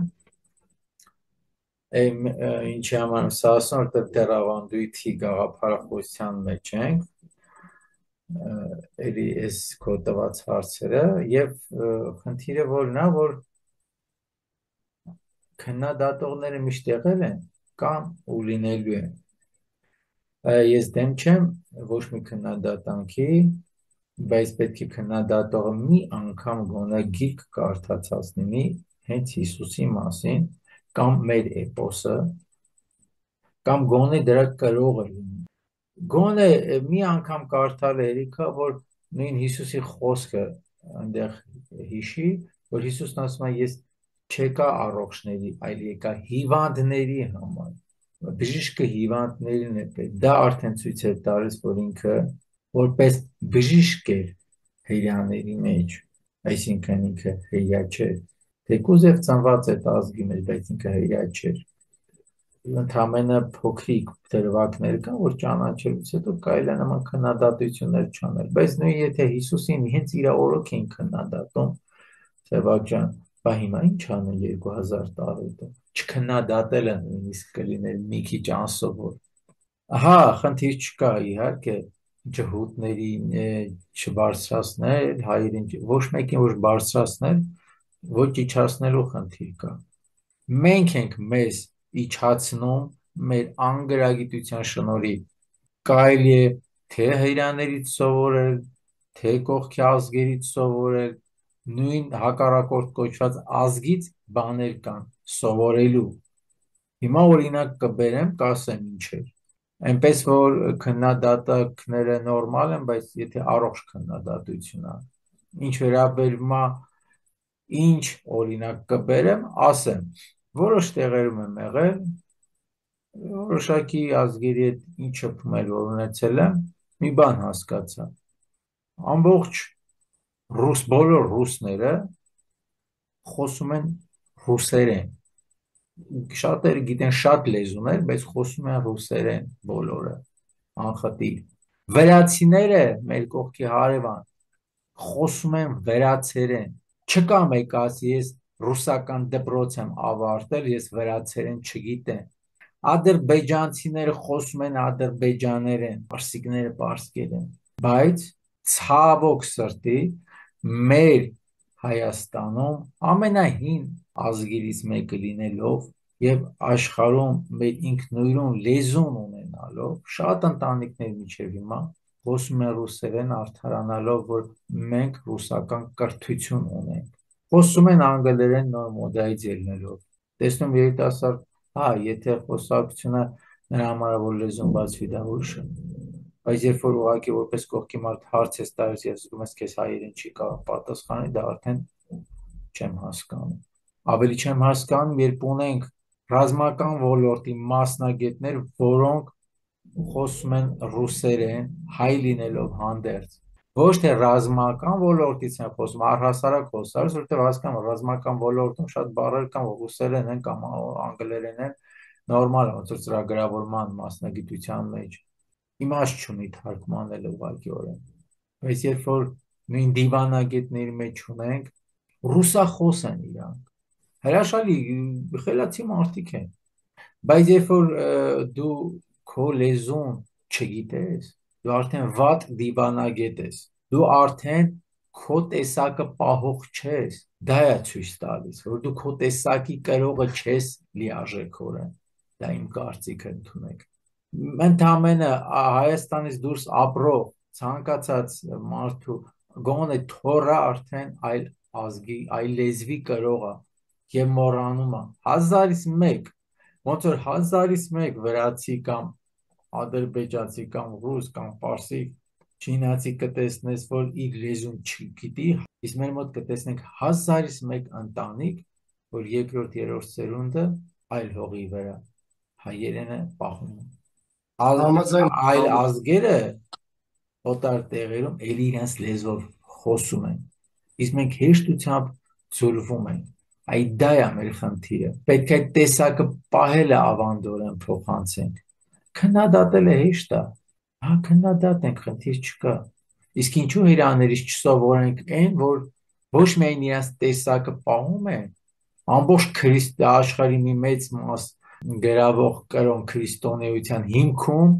ինչի համար սա ասում, որտեղ դեռ ավանդույթի գաղափարախոսության մեջ ենք, էլի այս քո տված հարցերը, եւ խնդիրը որն է, որ քննադատողները միշտ եղել են կամ ու լինելու են։ Ես դեմ չեմ ոչ մի քննադատանքի, բայց պետք է քննադատողը մի անգամ գոնե գիրք կարդացած լինի հենց Հիսուսի մասին, կամ մեր էպոսը, կամ գոնե դրա կրողը լինի։ Գոնե մի անգամ կարդալ երիքա, որ նույն Հիսուսի խոսքը այնտեղ հիշի, որ Հիսուսն ասում է, ես չեկա առողջների, այլ եկա հիվանդների համար։ Բժիշկը հիվանդներին է պետք։ Դա արդեն ցույց է տալիս, որ ինքը որպես բժիշկ էր հрьяաների մեջ, այսինքն ինքը հрья չէր։ Թեկուզ եւ ծնված է ազգի մեջ, բայց ինքը հрья չէր։ Ընդամենը փոքրիկ դրվագներ կան, որ ճանաչելուց հետո կարելի է նման քննադատություններ չանել, բայց նույն եթե Հիսուսին հենց իր օրոք են քննադատում, Սևակ ջան, բա հիմա ինչ անեն 2000 տարի հետո, չքննադատելը նույնիսկ կլիներ մի քիչ անսովոր։ Հա, խնդիր չկա, իհարկե, ջհուդներին չբարձրացնել, հայերին ոչ մեկին ոչ բարձրացնել, ոչ իջացնելու խնդիր կա։ Մենք ենք մեզ իջացնում մեր անգրագիտության շնորհիվ, կարելի է թե հրեաներից սովորել, թե կողքի ազգերից սովորել, նույն հակառակորդ կոչված ազգից բաներ կան սովորելու։ Հիմա օրինակ կբերեմ, կասեմ ինչ է։ Այնպես որ քննադատակները նորմալ են, բայց եթե առողջ քննադատություն է, ինչ վերաբերում է ինչ օրինակ կբերեմ, ասեմ, որոշ տեղերում եմ եղել, որոշակի ազգերի հետ ինչ շփումներ որ ունեցել եմ, մի բան հասկացա։ Ամբողջ բոլոր ռուսները խոսում են ռուսերեն։ Շատերը գիտեն շատ լեզուներ, բայց խոսում են ռուսերեն բոլորը, անխտիր։ Վրացիները, մեր կողքի հարևան, խոսում են վրացերեն։ Չկա մեկ ասի, ես ռուսական դպրոց եմ ավարտել, ես վրացերեն չգիտեմ։ Ադրբեջանցիները խոսում են ադրբեջաներեն, պարսիկները պարսկերեն, բայց ցավոք սրտի մեր Հայաստանում ամենահին ազգերից մեկը լինելով եւ աշխարհում մեր ինքնուրույն լեզուն ունենալով շատ ընտանիքներ միջև հիմա խոսում են ռուսերեն արդարանալով, որ մենք ռուսական կրթություն ունենք։ Խոսում են անգլերեն նոր մոդայից ելնելով։ Տեսնում երիտասարդ, հա, եթե խոսակցությունը նրա համար որ լեզուն բացվի դա ուրիշ է։ Բայց երբ որ ուղղակի որպես կողքի մարդ հարց ես տալիս եւ զգում ես քեզ հայերեն չի կարող պատասխանել, դա արդեն չեմ հասկանում։ Ավելի չեմ հասկանում, երբ ունենք ռազմական ոլորտի մասնագետներ, որոնք խոսում են ռուսերեն, հայ լինելով հանդերձ։ Ոչ թե ռազմական ոլորտից են խոսում, առհասարակ խոսալիս, որովհետև հասկանում ռազմական ոլորտում շատ բառեր կան, որ ռուսերեն են կամ անգլերեն են, նորմալ է, ոնց որ ծրագրավորման մասնագիտության մեջ իմաստ չունի թարգմանել ուղղակիորեն։ Բայց երբ որ նույն դիվանագետների մեջ ունենք, ռուսախոս են իրանք, հրաշալի խելացի մարդիկ են, բայց երբ որ դու քո լեզուն չգիտես, դու արդեն վատ դիվանագետ ես, դու արդեն քո տեսակը պահող չես, դա է ցույց տալիս, որ դու քո տեսակի կրողը չես լիարժեքորեն, դա իմ կարծիքը ընդունեք։ Ընդամենը Հայաստանից դուրս ապրող ցանկացած մարդու գոնե թորը արդեն այլ ազգի, այլ լեզվի կրողը եւ մոռանում է հազարից մեկ, ոնց որ հազարից մեկ վրացի կամ ադրբեջանցի կամ ռուս կամ պարսիկ չինացի կտեսնես, որ իր լեզուն չգիտի, իսկ մեր մոտ կտեսնենք հազարից մեկ ընտանիք, որ երկրորդ, երրորդ սերունդը այլ հողի վրա հայերենը պահում են։ Համաձայն Այլ ազգերը օտար տեղերում էլ իրենց լեզվով խոսում են, իսկ մենք հեշտությամբ ձուլվում ենք։ Այդ դա է մեր խնդիրը։ Պետք է տեսակը պահելը ավանդորեն փոխանցենք։ Քննադատելը հեշտ է, հա քննադատենք, խնդիր չկա։ Իսկ ինչու հիրաներից չսովորենք այն, որ ոչ միայն իրենց տեսակը պահում են, ամբողջ աշխարհի մի մեծ մաս գրավող կրոն քրիստոնեության հիմքում,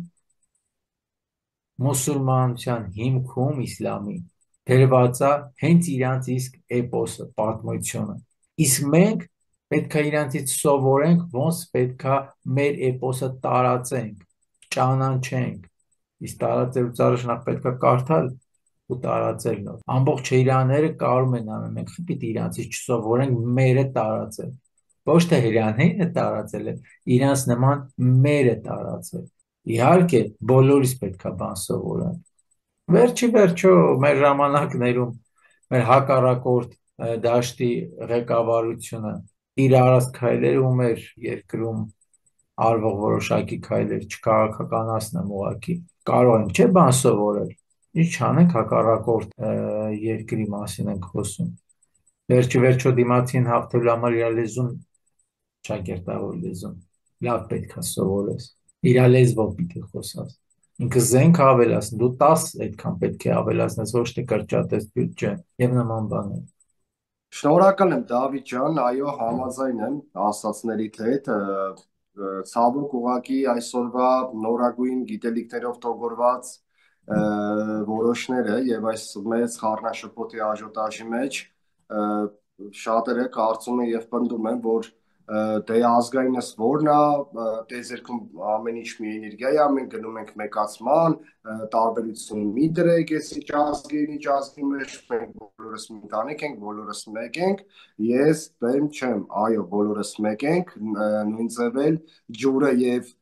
մուսուլմանության հիմքում իսլամի դրված է հենց իրանց իսկ էպոսը, պատմությունը։ Իսկ մենք պետք է իրանցից սովորենք, ոնց պետք է մեր էպոսը տարածենք, ճանաչենք։ Իսկ տարածելուց առաջ նախ պետք է կարդալ ու տարածել նոր։ Ամբողջ հիրաները կարում են անել, մենք պիտի իրանցից չսովորենք մերը տարածել։ Ոչ թե հիրաները տարածել է, իրանց նման մերը տարածել։ Իհարկե, բոլորից պետք է բան սովորել։ Վերջի վերջո մեր ժամանակներում մեր հակառակորդ դաշտի ղեկավարությունը իր արած քայլերը ու մեր երկրում արվող որոշակի քայլեր չքաղաքականացնեմ ուղղակի։ Կարող ենք չէ բան սովորել։ Ինչ չանենք հակառակորդ երկրի մասին ենք խոսում։ Վերջի վերջո դիմացին հաղթելու համար իր լեզուն ճակերտավոր լեզուն լավ պետք է սովորես։ Իր լեզվով պիտի խոսաս։ Ինքը զենք ավելացն, դու 10 այդքան պետք է ավելացնես, ոչ թե կրճատես բյուջե եւ նման բաներ։ Շնորհակալ եմ Դավիթ ջան, այո, համաձայն եմ ասածներիդ հետ, ցավոք ուղղակի այսօրվա նորագույն գիտելիքներով տոգորված որոշները եւ այս մեծ խառնաշփոթի աժոտաժի մեջ շատերը կարծում են եւ պնդում են, որ դե ազգայինս որն է, տեզերքում ամեն ինչ մի էներգիա է, մենք գնում ենք մեկացման, տարբերություն մի դրեք, ես ինչ ազգին, ինչ ազգի մեջ, մենք բոլորս մի ընտանիք ենք, բոլորս մեկ ենք, ես դեմ չեմ, այո, բոլորս մեկ ենք, նույն ձևել ջուրը եւ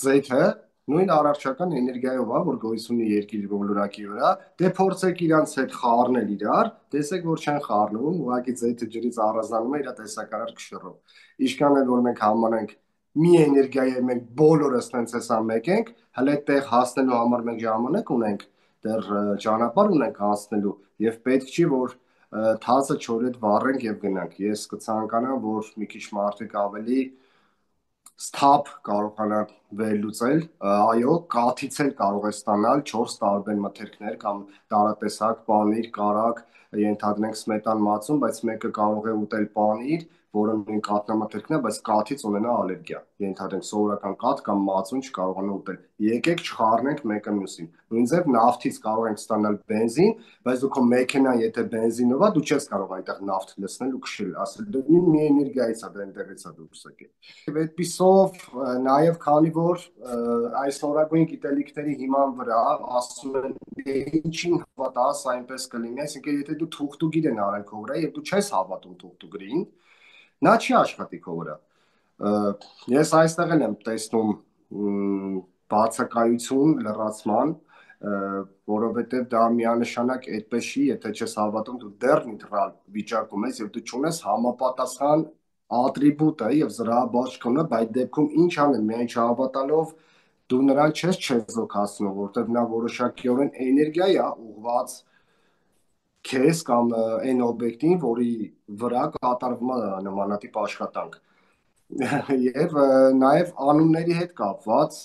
ձեթը նույն առարչական էներգիայով է, որ գոյություն ունի երկիր բոլորակի վրա, դե փորձեք իրանց հետ խառնել իրար, տեսեք, որ չեն խառնվում, ուղղակի ձեթը ջրից առանձնանում է իր տեսակարար կշռով։ Ինչքան էլ որ մենք համանենք մի էներգիայի մենք բոլորս տենց հեսա մեկ ենք, հələ այդտեղ հասնելու համար մենք ժամանակ ունենք, դեռ ճանապարհ ունենք անցնելու եւ պետք չի որ թազը չորեդ վառենք եւ գնանք։ Ես կցանկանամ, որ մի քիչ մարդիկ ավելի սթափ կարողանան վերլուծել, այո, կաթից էլ կարող է ստանալ 4 տարբեր մթերքներ կամ տարատեսակ պանիր, կարագ, ենթադրենք սմետան մածուն, բայց մեկը կարող է ուտել պանիր, որը նույն կաթնամթերքն է, բայց կաթից ունենա ալերգիա։ Ենթադրենք սովորական կաթ կամ մածուն չկարողանա ուտել։ Եկեք չխառնենք մեկը մյուսին։ Նույնիսկ նավթից կարող ենք ստանալ բենզին, բայց դու քո մեքենան եթե բենզինով է, դու չես կարող այնտեղ նավթ լցնել ու քշել, ասել դու մի էներգիայից է դա այնտեղից է դուրս եկել։ Եվ այդպիսով նաև քանի որ այս նորագույն գիտելիքների հիման վրա ասում են ինչին հավատաս այնպես կլինի, այսինքն եթե դու թուղթուգիր են արել քո վրա եւ դու չես հավատում թուղթուգրին, նա չի աշխատի քո վրա։ Ես այստեղ եմ տեսնում բացակայություն լրացման, որովհետև դա միանշանակ այդպես չի, եթե չես հավատում, դու դեռ նեյտրալ վիճակում ես եւ դու չունես համապատասխան ատրիբուտը եւ զրահաբաց չկունը, բայց դեպքում ինչ անել, միայն չհավատալով դու նրան չես չեզոքացնում, որովհետեւ նա որոշակիորեն էներգիա է ուղված քեզ կամ այն օբյեկտին, որի վրա կատարվում է նմանատիպ աշխատանք։ Եվ նաև անունների հետ կապված,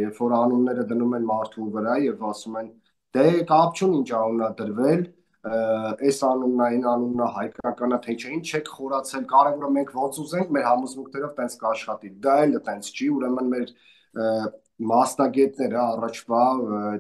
երբ որ անունները դնում են մարդու վրա եւ ասում են դե կապ չունի ինչ անունա դրվել, այս անունն այն անուննա հայկականա թե չէ, ինչ չեք խորացել, կարևորը մենք ոնց ուզենք մեր համոզմունքներով տենց կաշխատի։ Դա էլ տենց չի, ուրեմն մեր մասնագետները առաջվա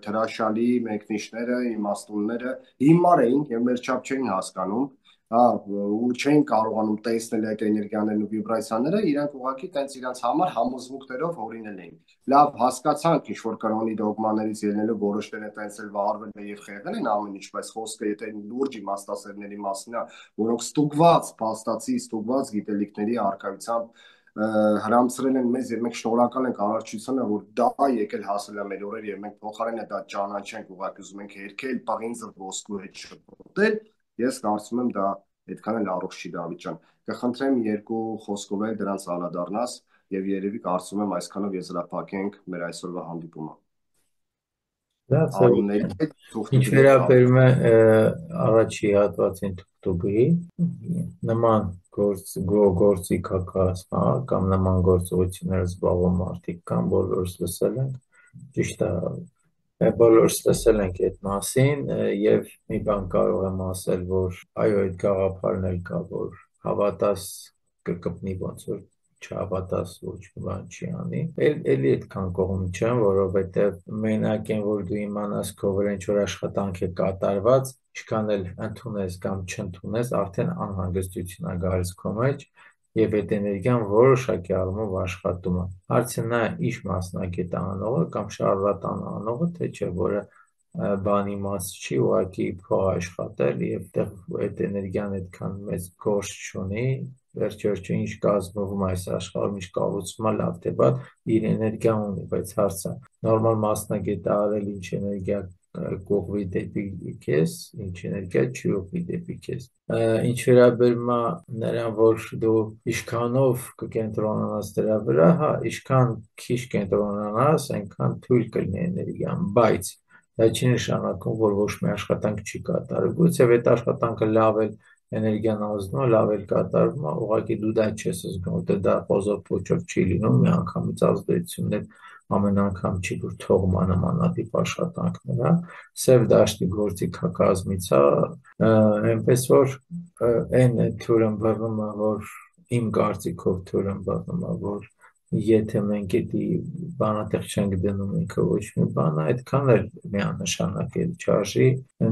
հրաշալի մեկնիշները, իմաստունները հիմար էին եւ մեր չափ չէին հասկանում, ու չէին կարողանում տեսնել այդ էներգիաներն ու վիբրացիաները, իրանք ուղղակի տենց իրանք համար համոզմունքներով հորինել էին։ Լավ, հասկացանք, ինչ որ կրոնի դոգմաներից ելնելով որոշները տենց էլ վարվել են եւ խեղել են ամեն ինչ, բայց խոսքը եթե լուրջ իմաստասերների մասին է, որոնք ստուգված, փաստացի ստուգված գիտելիքների արկայությամբ հրամցրել են մեզ եւ մենք շնորհակալ ենք արարչությանը, որ դա եկել հասել է մեր օրեր եւ մենք փոխարենը դա ճանաչենք, ուղղակի ուզում ենք հերքել, պղինձը ոսկու հետ շփոթել։ Ես կարծում եմ դա այդքան էլ առողջ չի Դավիթ ջան։ Կխնդրեմ երկու խոսքով էլ դրանց ալադառնաս եւ երևի կարծում եմ այսքանով եզրափակենք մեր այսօրվա հանդիպումը։ Դա Անունների հետ ինչ թուղթուկրի հետ վերաբերում է առաջի հատվածին թուղթուկրի, նման գործիք հակասма կամ նման գործողությունները զբաղվող մարդիկ կան, բոլորս լսել են, ճիշտ է, բոլորս լսել ենք այդ մասին եւ մի բան կարող եմ ասել, որ այո, այդ գաղափարն էլ կա, որ հավատաս կկպնի ոնց որ չհավատաս ոչ մի բան չի անի։ Էլի այդքան կողմ չեմ, որովհետև մենակ են, որ դու իմանաս քո վրա ինչ որ աշխատանք է կատարված, ինչքան էլ ընդունես կամ չընդունես, արդեն անհանգստություն է գալիս քո մեջ եւ այդ էներգիան որոշակի առումով աշխատում է։ Հարցը նա ինչ մասնագետ անողը կամ շարլատան անողը, թե չէ, որը բանի մաս չի, ուղղակի փող աշխատել եւ այդտեղ այդ էներգիան այդքան մեծ գործ չունի, վերջերջը ինչ կազմվում այս աշխարհում, ինչ կառուցվում է լավ թե բաց, իր էներգիա ունի, բայց հարցը նորմալ մասնագետը արել ինչ էներգիա կողվի դեպի քեզ, ինչ էներգիա չի ուղղի դեպի քեզ։ Ինչ վերաբերում է նրան, որ դու ինչքանով կկենտրոնանաս դրա վրա, հա, ինչքան քիչ կենտրոնանաս, այնքան թույլ կլինի էներգիան, բայց դա չի նշանակում, որ ոչ մի աշխատանք չի կատարվում։ Գուցե այդ աշխատանքը լավ է էներգիան ազդում է, լավ էլ կատարվում է, ուղղակի դու դա չես զգում, որտեղ դա խոզով փոչով չի լինում, միանգամից ազդեցությունն է ամեն անգամ չի որ թողում նմանատիպ աշխատանքներ, հա, սև դաշտի գործիք հակազմից, հա, այնպես որ այն թուրն բռնում է, որ իմ կարծիքով թուրն բռնում է, որ եթե մենք էդի բանատեղ չենք դնում ինքը ոչ մի բան, այդքան էլ միանշանակ էլ չարժի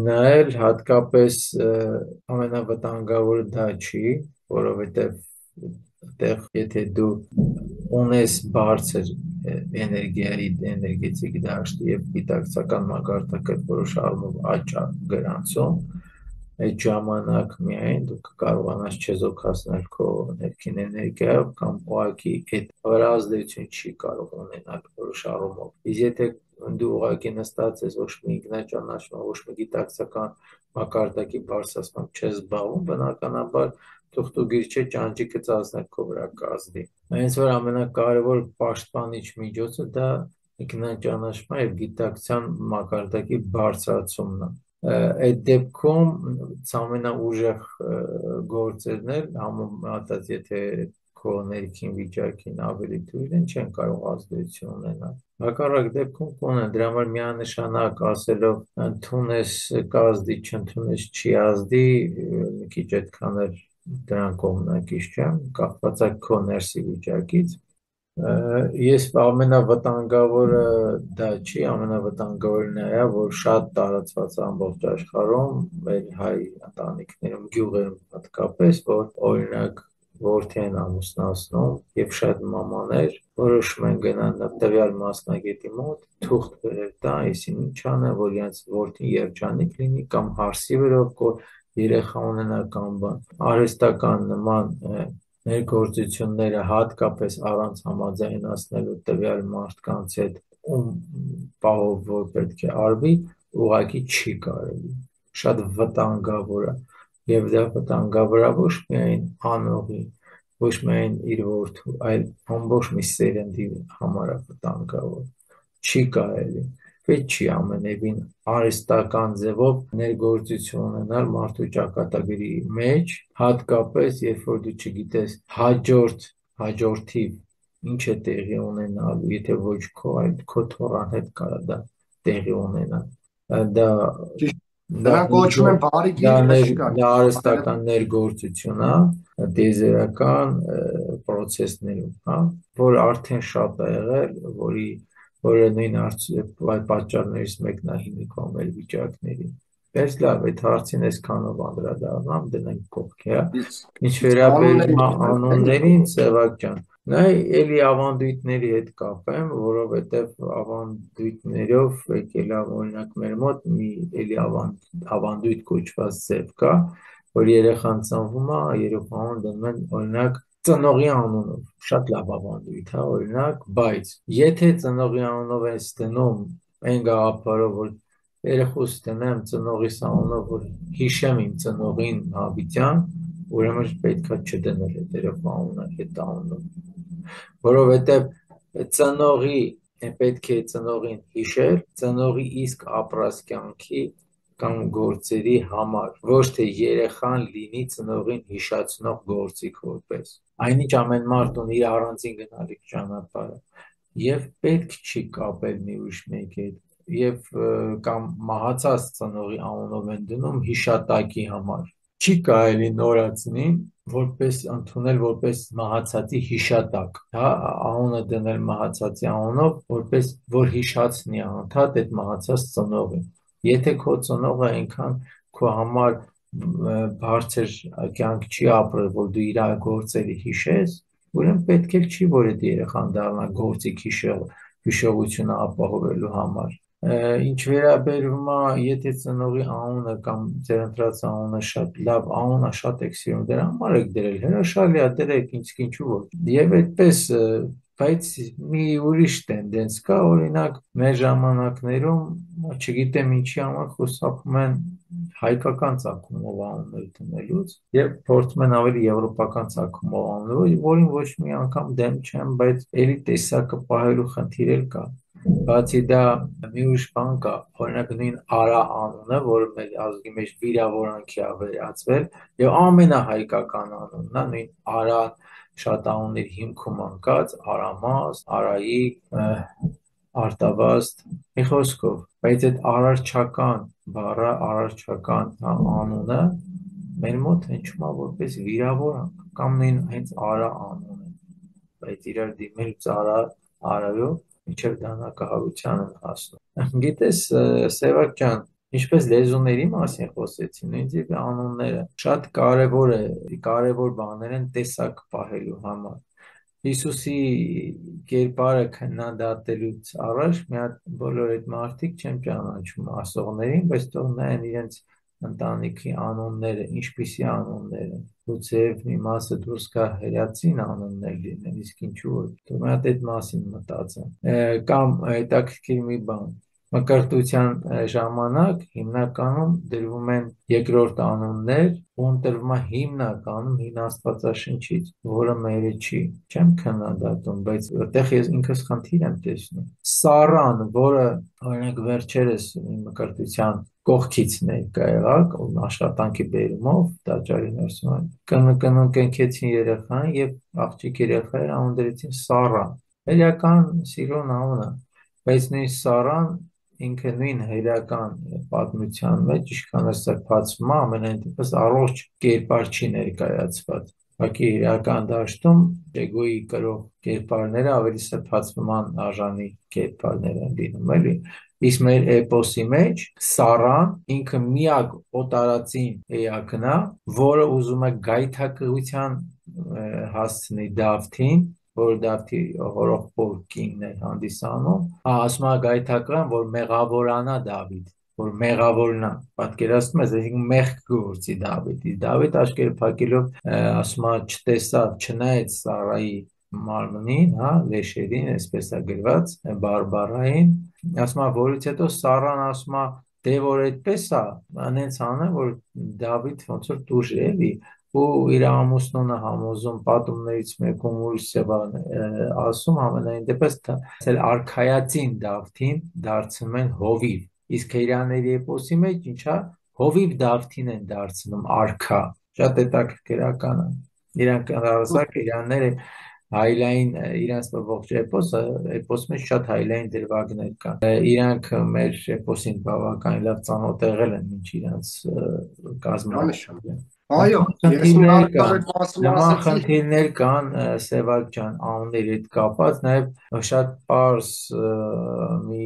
նայել, հատկապես ամենավտանգավորը դա չի, որովհետև այդտեղ եթե դու ունես բարձր էներգիայի էներգետիկ դաշտ եւ գիտակցական մակարդակը որոշ առումով աճ գրանցում, այդ ժամանակ միայն դու կկարողանաս չեզոքացնել քո ներքին էներգիայով կամ ուղղակի այդ վրա ազդեցություն չի կարող ունենալ որոշ առումով։ Իսկ եթե դու ուղղակի նստած ես, ոչ մի ինքնաճանաչման, ոչ մի գիտակցական մակարդակի բարձրացմամբ չես զբաղվում, բնականաբար թուղթուգիր չէ ճանճիկը ծածնել քո վրա կազդի։ Հենց որ ամենակարևոր պաշտպանիչ միջոցը դա ինքնաճանաչման եւ գիտակցության մակարդակի բարձրացումն է։ Այդ դեպքում ամենաուժեղ գործերն էլ համեմատած եթե քո ներքին վիճակին ավելի թույլ են, չեն կարող ազդեցություն ունենալ։ Հակառակ դեպքում կոնը դրա համար միանշանակ ասելով ընդունես կազդի, չընդունես չի ազդի, մի քիչ այդքան էլ դրան կողմնակից չեմ, կախված է քո ներսի վիճակից։ Ես ամենավտանգավորը դա չի, ամենավտանգավորը նա է, որ շատ տարածված է ամբողջ աշխարհում, մեր հայ ընտանիքներում, գյուղերում հատկապես, որ օրինակ որդի են ամուսնացնում եւ շատ մամաներ որոշում են գնալ տվյալ մասնագետի մոտ, թուղթ բերել տա, այսինքն ինչ անը, որ իրենց որդին երջանիկ լինի կամ հարսի վրով երեխա ունենա կամ բան։ Արհեստական նման ներգործությունները հատկապես առանց համաձայնացնելու տվյալ մարդկանց հետ ում պահով որ պետք է արվի, ուղղակի չի կարելի։ Շատ վտանգավոր է։ Եվ դա վտանգավոր է ոչ միայն անողի, ոչ միայն իր որդու, այլ ամբողջ մի սերնդի համար է վտանգավոր։ Չի կարելի։ Պետք չի ամենևին արհեստական ձևով ներգործություն ունենալ մարդու ճակատագրի մեջ, հատկապես երբ որ դու չգիտես հաջորդի ինչ է տեղի ունենալու, եթե ոչ քո, այլ քո թոռան հետ կարա դա տեղի ունենա։ Դա Դրանք կոչվում են բարի գիրք, դա արհեստական ներգործություն է, տիեզերական պրոցեսներում, հա, որ արդեն շատ է եղել, որը նույն պատճառներից մեկն է հիմիկվա մեր վիճակների։ Բայց լավ, այդ հարցին այսքանով անդրադառնամ, դնենք կողքի, հա։ Ինչ վերաբերում անուններին, Սևակ ջան, նայ էլի ավանդույթների հետ կապեմ, որովհետև ավանդույթներով եկել է օրինակ մեր մոտ մի էլի ավանդույթ կոչված ձև կա, որ երեխան ծնվում է, երեխան դնում են օրինակ ծնողի անունով, շատ լավ ավանդույթ է, օրինակ, բայց եթե ծնողի անունով ես դնում այն գաղափարով, որ երեխուս դնեմ ծնողիս անունով, որ հիշեմ իմ ծնողին հավիտյան, ուրեմն պետք է չդնել այդ երեխա անունը այդ անունով, որովհետև ծնողի պետք է ծնողին հիշել, ծնողի իսկ ապրած կյանքի կամ գործերի համար, ոչ թե երեխան լինի ծնողին հիշացնող գործիք որպես։ Այնինչ ամեն մարդ ունի իր առանձին գնալիք ճանապարհը եւ պետք չի կապել մի ուրիշ մեկի հետ եւ կամ մահացած ծնողի անունով են դնում հիշատակի համար։ Չի կարելի նորածնի որպես ընդունել որպես մահացածի հիշատակ, հա, անունը դնել մահացածի անունով, որպես որ հիշացնի անդադ այդ մահացած ծնողին։ Եթե քո ծնողը այնքան քո համար բարձր կյանք չի ապրել, որ դու իր գործերը հիշես, ուրեմն պետք էլ չի, որ այդ երեխան դառնա գործիք հիշողությունը ապահովելու համար։ Ինչ վերաբերում է, եթե ծնողի անունը կամ ձեր ընտրած անունը շատ լավ անուն է, շատ եք սիրում, դրա համար եք դրել, հրաշալի է, դրեք, ինչու ոչ։ Եվ այդպես, բայց մի ուրիշ տենդենց կա, օրինակ մեր ժամանակներում, չգիտեմ ինչի համար խուսափում են հայկական ծագումով անուններ դնելուց եւ փորձում են ավելի եվրոպական ծագումով անուններ, որին ոչ մի անգամ դեմ չեմ, բայց էլի տեսակը պահելու խնդիր էլ կա։ Բացի դա մի ուրիշ բան կա, օրինակ նույն Արա անունը, որը մեր ազգի մեջ վիրավորանքի է վերածվել եւ ամենահայկական անունն է, նույն Արա շատ անունների հիմքում անկած, Արամաս, Արայիկ, Արտավազդ, մի խոսքով, բայց այդ արարչական բառը, արարչական անունը մեր մոտ հնչում է որպես վիրավորանք կամ նույն հենց Արա անունը, բայց իրար դիմելուց Արայով մինչև դանակահարության են հասնում։ Գիտես, Սևակ ջան, ինչպես լեզուների մասին խոսեցին, ինձ անունները շատ կարևոր բաներ են տեսակ պահելու համար։ Հիսուսի կերպարը քննադատելուց առաջ մի հատ բոլոր այդ մարդիկ չեմ ճանաչում ասողներին, բայց թող նայեն իրենց ընտանիքի անունները, ինչպիսի անուններ են։ Գուցեև մի մասը դուրս գա հրացին անուններ լինեն, իսկ ինչու ոչ։ Թող մի հատ այդ մասին մտածեն։ Կամ հետաքրքիր մի բան։ Մկրտության ժամանակ հիմնականում դրվում են երկրորդ անուններ, ու ընտրվում է հիմնականում հին Աստվածաշնչից, որը մերը չի։ Չեմ քննադատում, բայց այդտեղ ես ինքս խնդիր եմ տեսնում։ Սառան, որը օրինակ վերջերս մկրտության կողքից ներկա եղավ, աշխատանքի բերումով տաճարի ներսում կնքեցին երեխան եւ աղջիկ երեխային անուն դրեցին Սառա։ Հերական սիրուն անուն է, բայց նույն Սառան ինքը նույն հերական պատմության մեջ ինչքան է սրբացվում, ամենայն դեպս առողջ կերպար չի ներկայացված։ Ուղղակի իրական դաշտում Էգոյի կրող կերպարները ավելի սրբացման արժանի կերպարներ են լինում, էլի։ Իսկ մեր էպոսի մեջ Սառան ինքը միակ օտարածին էակն է, որը ուզում է գայթակղության հասցնի Դավթին, որ Դավթի հորեղբոր կինն է հանդիսանում, ասում է գայթակղան, որ մեղավորանա Դավիթ, որ մեղավորնա, պատկերացնում ես, այսինքն մեղք գործի Դավիթ, իսկ Դավիթ աչքերը փակելով ասում է չտեսավ, չնայեց Սառայի մարմնին, հա, լեշերին, այսպես է գրված, բարբառային, ասում է, որից հետո Սառան ասում է, դե որ այդպես է, անենց անը, որ Դավիթ ոնց որ դուժ է, էլի, ու իր ամուսնունը համոզում պատումներից մեկում Ուրսևան ասում ամենայն դեպս արքայածին Դավթին դարձնում են հովիվ, իսկ հերաների էպոսի մեջ ինչա հովիվ Դավթին են դարձնում արքա, շատ հետաքրքրական է, իրանք առասարակ իրանները հայլային իրանց ողջ էպոս մեջ շատ հայլային դրվագներ կան, իրանք մեր էպոսին բավական լավ ծանոթ եղել են մինչ իրանց կազմակերպել են։ Այո, ես Խնդիրներ կան, նորից մասում նման ասացի, խնդիրներ կան Սևակ ջան անունների հետ կապված, նաև շատ պարզ մի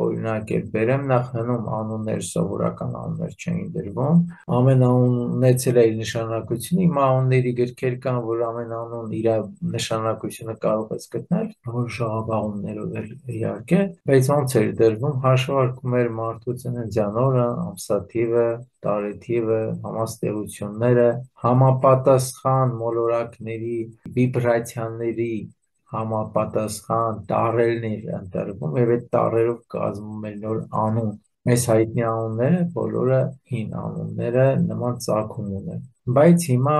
օրինակ էլ բերեմ, նախ հնում անուններ սովորական անուններ չեն դրվում, ամեն անուն ունեցել է իր նշանակությունը, իմ անունների գրքեր կան, որ ամեն անուն իր նշանակությունը կարող ես գտնել, որ շաղավաղումներով էլ իհարկե, բայց ոնց էր դրվում, հաշվարկում էր մարդու ծննդյան օրը, ամսաթիվը, տարեթիվը, համաստեղությունները, համապատասխան մոլորակների, վիբրացիաների համապատասխան տառերն էր ընտրվում եւ այդ տառերով կազմում էր նոր անուն։ Մեզ հայտնի անունները բոլորը հին անունները նման ծագում ունեն։ Բայց հիմա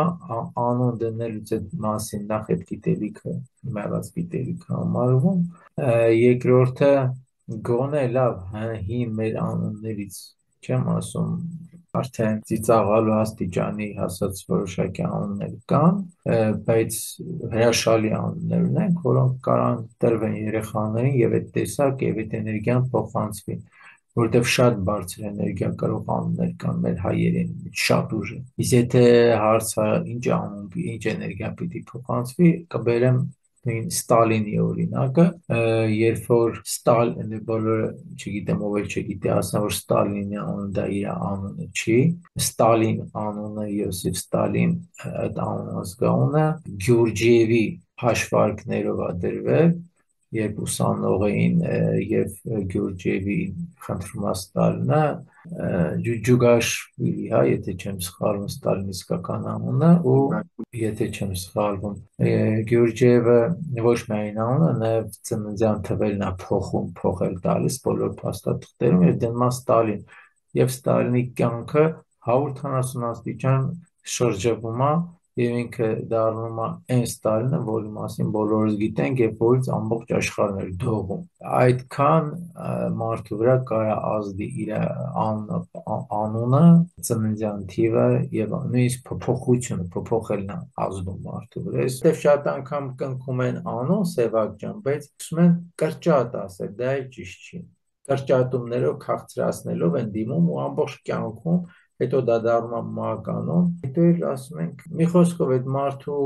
անուն դնելուց այդ մասին նախ այդ գիտելիքը, մեղած գիտելիքը համարվում, երկրորդը գոնե լավ հին մեր անուններից չեմ ասում, արդեն ծիծաղալու աստիճանի հասած որոշակի անուններ կան, բայց հրաշալի անուններ ունենք, որոնք կարան տրվեն երեխաներին եւ այդ տեսակ եւ այդ էներգիան փոխանցվի, որտեղ շատ բարձր էներգիա կրող անուններ կան մեր հայերեն, շատ ուժը։ Իսկ եթե հարցը ինչ անուն, ինչ էներգիա պիտի փոխանցվի, կբերեմ նույն Ստալինի օրինակը, երբ որ բոլորը չգիտեմ ով էլ չգիտի, ասեմ որ Ստալինի անունը դա իր անունը չի, Ստալին անունը Յոսիֆ Ստալին այդ անունը զգաունը Գյուրջիևի հաշվարկներով է դրվել, երբ ուսանող էին եւ Գյուրջիևի խնդրում է Ստալինը Ջուգաշվիլի, հա, եթե չեմ սխալվում Ստալինի իսկական անունը, ու եթե չեմ սխալվում Գյուրջիևը ոչ միայն անունը, նաև ծննդյան թվերն է փոխել տալիս բոլոր փաստաթղթերում եւ դնում է Ստալին եւ Ստալինի կյանքը 140 աստիճան շրջվում է եւ ինքը դառնում է այն Ստալինը, որի մասին բոլորս գիտենք եւ որից ամբողջ աշխարհն էր դողում։ Այդքան մարդու վրա կարա ազդի իր անունը, ծննդյան թիվը եւ նույնիսկ փոփոխությունը, փոփոխելն է ազդում մարդու վրա։ Այստեղ շատ անգամ կնքում են անուն Սևակ ջան, բայց ասում են կրճատ ասել, դա էլ ճիշտ չի։ Կրճատումներով քաղցրացնելով են դիմում ու ամբողջ կյանքում հետո դա դառնում է մականուն, հետո էլ ասում ենք մի խոսքով այդ մարդու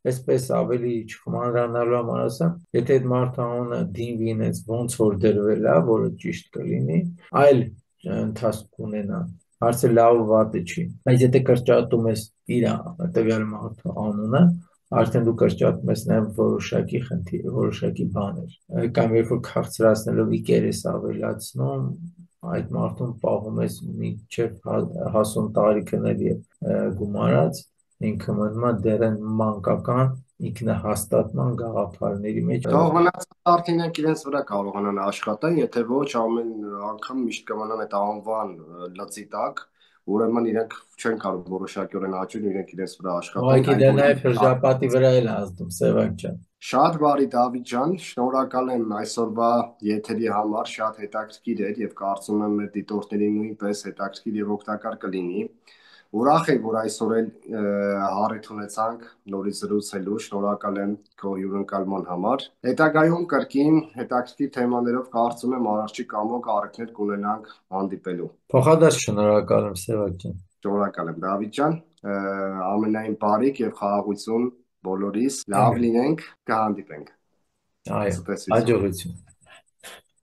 այսպես ավելի չխմանրանալու համար ասեմ, եթե այդ մարդու անունը դիմվի ինձ ոնց որ դրվել է, որը ճիշտ կլինի, այլ ընթացք կունենա, հարցը լավ ու վատը չի, բայց եթե կրճատում ես իր տվյալ մարդու անունը, արդեն դու կրճատում ես նաև որոշակի խնդիր, որոշակի բաներ, կամ երբ որ քաղցրացնելով իգեր ես ավելացնում, այդ մարդուն պահում ես մինչև հասուն տարիքներ եւ գումարած ինքը մնում է դեռ մանկական ինքնահաստատման գաղափարների մեջ Թող մնացած արդյունք իրենց վրա կարողանան աշխատել, եթե ոչ ամեն անգամ միշտ կմնան այդ անվան լծի տակ, ուրեմն իրենք չեն կարող որոշակիորեն աճել, իրենք իրենց վրա աշխատեն, ուղղակի այն դա որ նաև շրջապատի վրա էլ ազդում, Սևակ ջան։ շատ բարի Դավիթ ջան, շնորհակալ եմ այսօրվա եթերի համար, շատ հետաքրքիր էր եւ կարծում եմ մեր դիտորդներին նույնպես հետաքրքիր եւ օգտակար կլինի։ Ուրախ եմ, որ այսօր էլ հարիթ ունեցանք նորից զրուցելու, շնորհակալ եմ քո հյուրընկալման համար։ Հետագայում կրկին հետաքրքիր թեմաներով կարծում եմ առարժի կամոք առիթներ կունենանք հանդիպելու։ Փոխադարձ շնորհակալ եմ, Սևակ ջան։ Շնորհակալ եմ Դավիթ ջան, ամենայն բարիք եւ խաղաղություն բոլորիս, լավ Ամեն։ լինենք, կհանդիպենք։ Այո, Ցտեսություն։ հաջողություն։